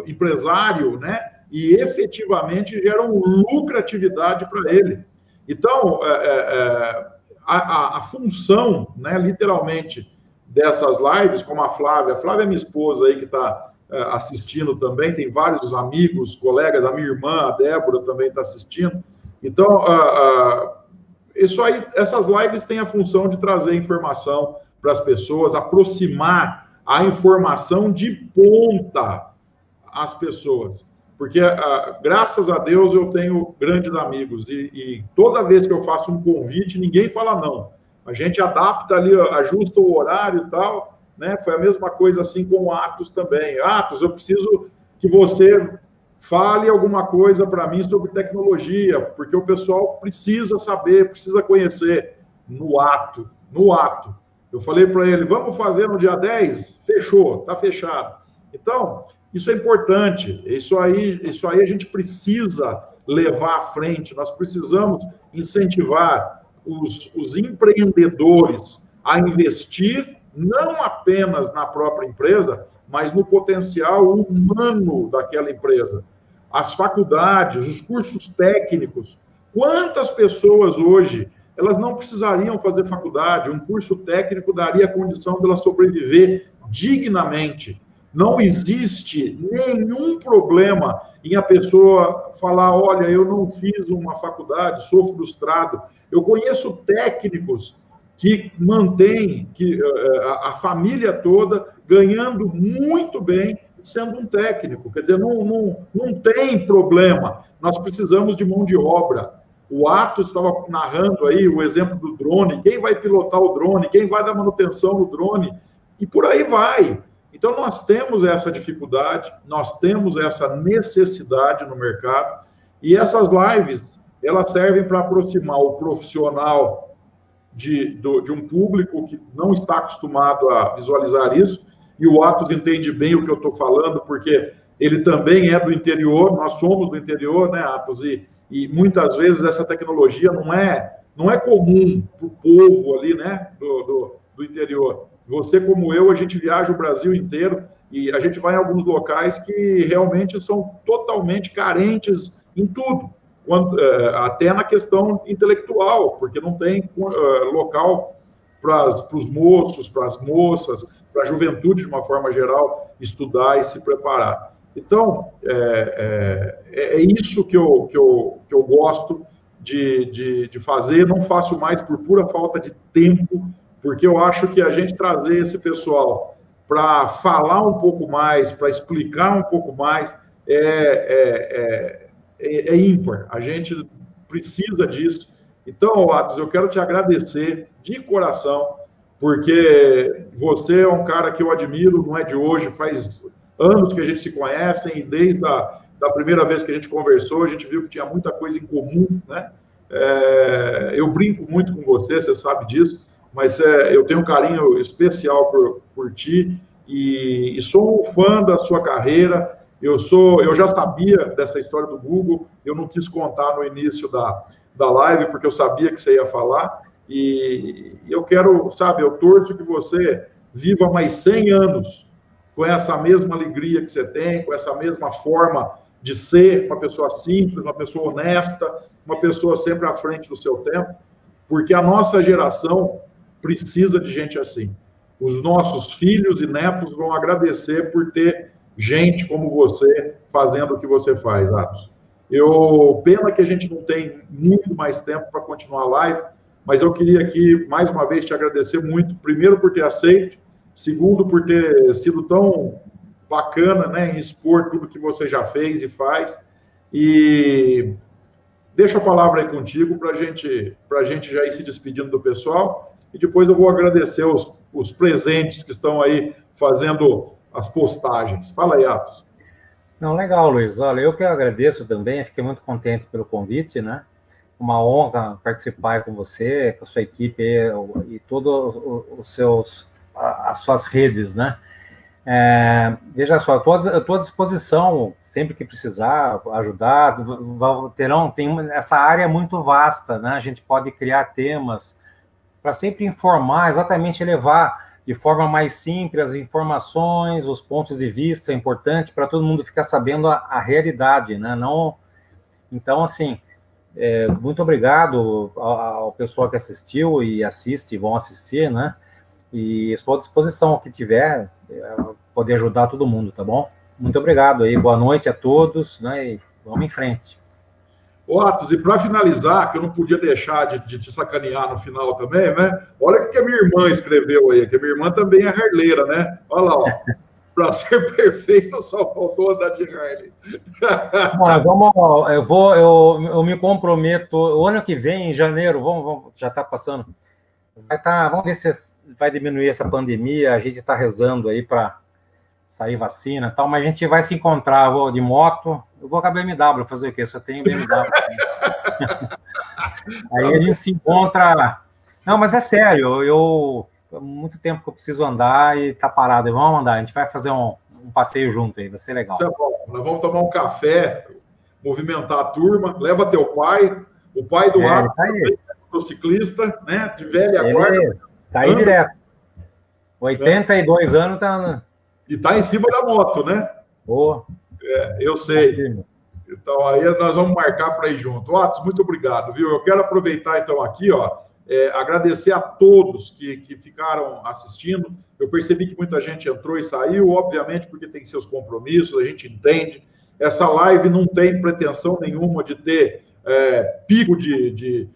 empresário, né? E efetivamente geram lucratividade para ele. Então, a função, né, literalmente, dessas lives, como a Flávia é minha esposa aí que está assistindo também, tem vários amigos, colegas, a minha irmã, a Débora também está assistindo. Então, isso aí, essas lives têm a função de trazer informação para as pessoas, aproximar a informação de ponta às pessoas. Porque, graças a Deus, eu tenho grandes amigos e toda vez que eu faço um convite, ninguém fala não. A gente adapta ali, ajusta o horário e tal, né? Foi a mesma coisa assim com o Atos também. Atos, eu preciso que você fale alguma coisa para mim sobre tecnologia, porque o pessoal precisa saber, precisa conhecer no ato. Eu falei para ele, vamos fazer no dia 10? Fechou, está fechado. Então, isso é importante, isso aí a gente precisa levar à frente, nós precisamos incentivar os empreendedores a investir não apenas na própria empresa, mas no potencial humano daquela empresa. As faculdades, os cursos técnicos, quantas pessoas hoje, elas não precisariam fazer faculdade, um curso técnico daria a condição de ela sobreviver dignamente. Não existe nenhum problema em a pessoa falar, olha, eu não fiz uma faculdade, sou frustrado. Eu conheço técnicos que mantêm a família toda ganhando muito bem sendo um técnico. Quer dizer, não tem problema. Nós precisamos de mão de obra. O Atos estava narrando aí o exemplo do drone. Quem vai pilotar o drone? Quem vai dar manutenção no drone? E por aí vai. Então, nós temos essa dificuldade, nós temos essa necessidade no mercado, e essas lives, elas servem para aproximar o profissional de um público que não está acostumado a visualizar isso, e o Atos entende bem o que eu estou falando, porque ele também é do interior, nós somos do interior, né, Atos, e muitas vezes essa tecnologia não é comum para o povo ali, né, do interior. Você, como eu, a gente viaja o Brasil inteiro e a gente vai em alguns locais que realmente são totalmente carentes em tudo, até na questão intelectual, porque não tem local para os moços, para as moças, para a juventude, de uma forma geral, estudar e se preparar. Então, é isso que eu gosto de fazer, não faço mais por pura falta de tempo, porque eu acho que a gente trazer esse pessoal para falar um pouco mais, para explicar um pouco mais, é ímpar. A gente precisa disso. Então, Atos, eu quero te agradecer de coração, porque você é um cara que eu admiro, não é de hoje, faz anos que a gente se conhece, e desde da primeira vez que a gente conversou, a gente viu que tinha muita coisa em comum, né? Eu brinco muito com você sabe disso, mas eu tenho um carinho especial por ti e sou um fã da sua carreira. Eu já sabia dessa história do Google, eu não quis contar no início da live, porque eu sabia que você ia falar, e eu quero, eu torço que você viva mais 100 anos com essa mesma alegria que você tem, com essa mesma forma de ser, uma pessoa simples, uma pessoa honesta, uma pessoa sempre à frente do seu tempo, porque a nossa geração precisa de gente assim. Os nossos filhos e netos vão agradecer por ter gente como você fazendo o que você faz, Atos. Pena que a gente não tem muito mais tempo para continuar a live, mas eu queria aqui, mais uma vez, te agradecer muito, primeiro por ter aceito, segundo por ter sido tão bacana, né, em expor tudo que você já fez e faz, e deixa a palavra aí contigo para a gente já ir se despedindo do pessoal, e depois eu vou agradecer os presentes que estão aí fazendo as postagens. Fala aí, Atos. Não, legal, Luiz. Olha, eu que agradeço também, fiquei muito contente pelo convite, né? Uma honra participar com você, com a sua equipe e todos os seus, as suas redes, né? Veja só, eu estou à disposição, sempre que precisar, ajudar. Essa área é muito vasta, né? A gente pode criar temas para sempre informar, exatamente levar de forma mais simples as informações, os pontos de vista, é importante para todo mundo ficar sabendo a realidade, né? Não, então, assim, muito obrigado ao pessoal que assistiu e assiste, vão assistir, né? E estou à disposição, o que tiver, poder ajudar todo mundo, tá bom? Muito obrigado aí, boa noite a todos, né? E vamos em frente. Ô, Atos, e para finalizar, que eu não podia deixar de te sacanear no final também, né? Olha o que a minha irmã escreveu aí, que a minha irmã também é harleira, né? Olha lá, ó. Para ser perfeito, só faltou andar de Harley. Bom, eu me comprometo, o ano que vem, em janeiro, já está passando, vamos ver se vai diminuir essa pandemia, a gente está rezando aí para sair vacina e tal, mas a gente vai se encontrar, vou de moto, eu vou com a BMW, fazer o quê? Eu só tenho BMW. Aí a gente se encontra. Não, mas é sério, há muito tempo que eu preciso andar e tá parado. Vamos andar, a gente vai fazer um passeio junto aí, vai ser legal. Isso é bom. Nós vamos tomar um café, movimentar a turma, leva teu pai, o pai do Atos, motociclista, né? De velha guarda. Tá aí direto. 82 anos tá. E tá em cima da moto, né? Boa. Eu sei. Então, aí nós vamos marcar para ir junto. Atos, muito obrigado, viu? Eu quero aproveitar, então, aqui, ó, agradecer a todos que ficaram assistindo. Eu percebi que muita gente entrou e saiu, obviamente, porque tem seus compromissos, a gente entende. Essa live não tem pretensão nenhuma de ter pico de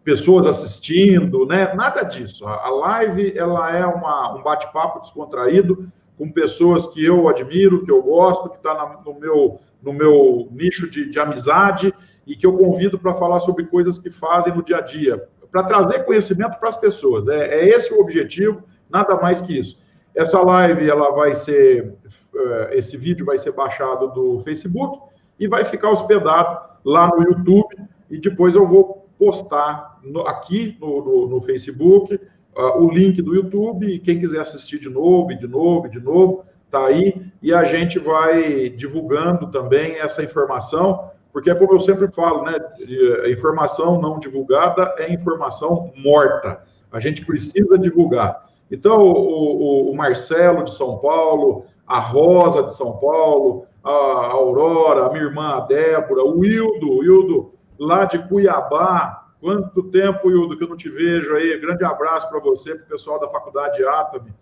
pessoas assistindo, né? Nada disso. A live, ela é um bate-papo descontraído com pessoas que eu admiro, que eu gosto, que está no meu nicho de amizade e que eu convido para falar sobre coisas que fazem no dia a dia, para trazer conhecimento para as pessoas. É esse o objetivo, nada mais que isso. Essa live, ela vai ser, esse vídeo vai ser baixado do Facebook e vai ficar hospedado lá no YouTube e depois eu vou postar aqui no Facebook o link do YouTube, e quem quiser assistir de novo, tá aí, e a gente vai divulgando também essa informação, porque é como eu sempre falo, né, a informação não divulgada é informação morta, a gente precisa divulgar. Então, o Marcelo de São Paulo, a Rosa de São Paulo, a Aurora, a minha irmã a Débora, o Wildo lá de Cuiabá. Quanto tempo, Hildo, que eu não te vejo aí. Grande abraço para você, para o pessoal da Faculdade Atomy.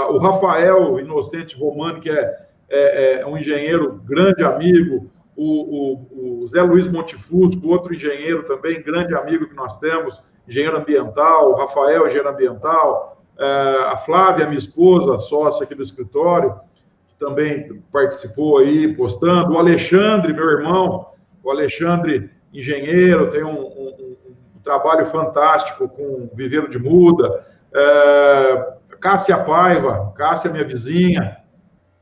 O Rafael Inocente Romano, que é um engenheiro, grande amigo. O Zé Luiz Montefusco, outro engenheiro também, grande amigo que nós temos, engenheiro ambiental. O Rafael, engenheiro ambiental. A Flávia, minha esposa, sócia aqui do escritório, que também participou aí, postando. O Alexandre, meu irmão, o Alexandre, engenheiro, tem um trabalho fantástico com Viveiro de Muda. Cássia Paiva, Cássia, minha vizinha,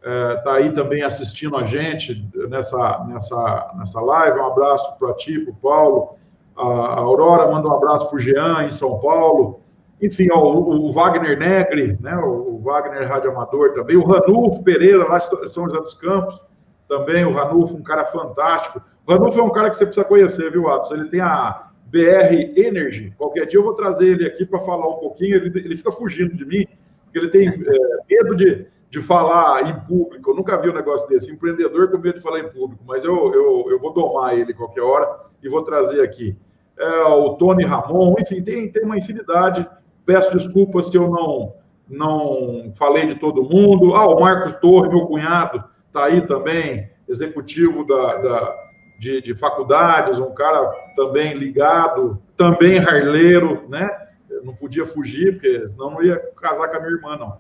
está aí também assistindo a gente nessa live. Um abraço para ti, para o Paulo. A Aurora manda um abraço para o Jean, em São Paulo. Enfim, ó, o Wagner Negri, né, o Wagner Rádio Amador também. O Ranulfo Pereira, lá de São José dos Campos, também. O Ranulfo, um cara fantástico. O Ranulfo é um cara que você precisa conhecer, viu, Atos? Ele tem a BR Energy. Qualquer dia eu vou trazer ele aqui para falar um pouquinho. Ele fica fugindo de mim, porque ele tem medo de falar em público. Eu nunca vi um negócio desse. Empreendedor com medo de falar em público, mas eu vou domar ele qualquer hora e vou trazer aqui. O Tony Ramon, enfim, tem uma infinidade. Peço desculpas se eu não falei de todo mundo. O Marcos Torre, meu cunhado, está aí também, executivo de faculdades, um cara também ligado, também harleiro, né? Eu não podia fugir, porque senão não ia casar com a minha irmã, não.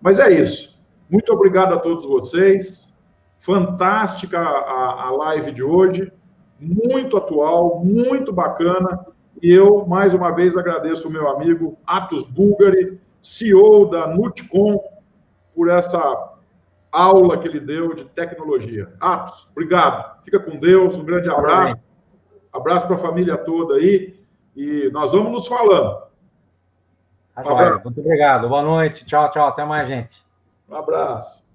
Mas é isso. Muito obrigado a todos vocês. Fantástica a live de hoje. Muito atual, muito bacana. E eu, mais uma vez, agradeço o meu amigo Atos Bulgari, CEO da Nutcom, por essa aula que ele deu de tecnologia. Atos, obrigado. Fica com Deus, um grande abraço. Abraço para a família toda aí. E nós vamos nos falando. Muito obrigado. Boa noite. Tchau, tchau. Até mais, gente. Um abraço.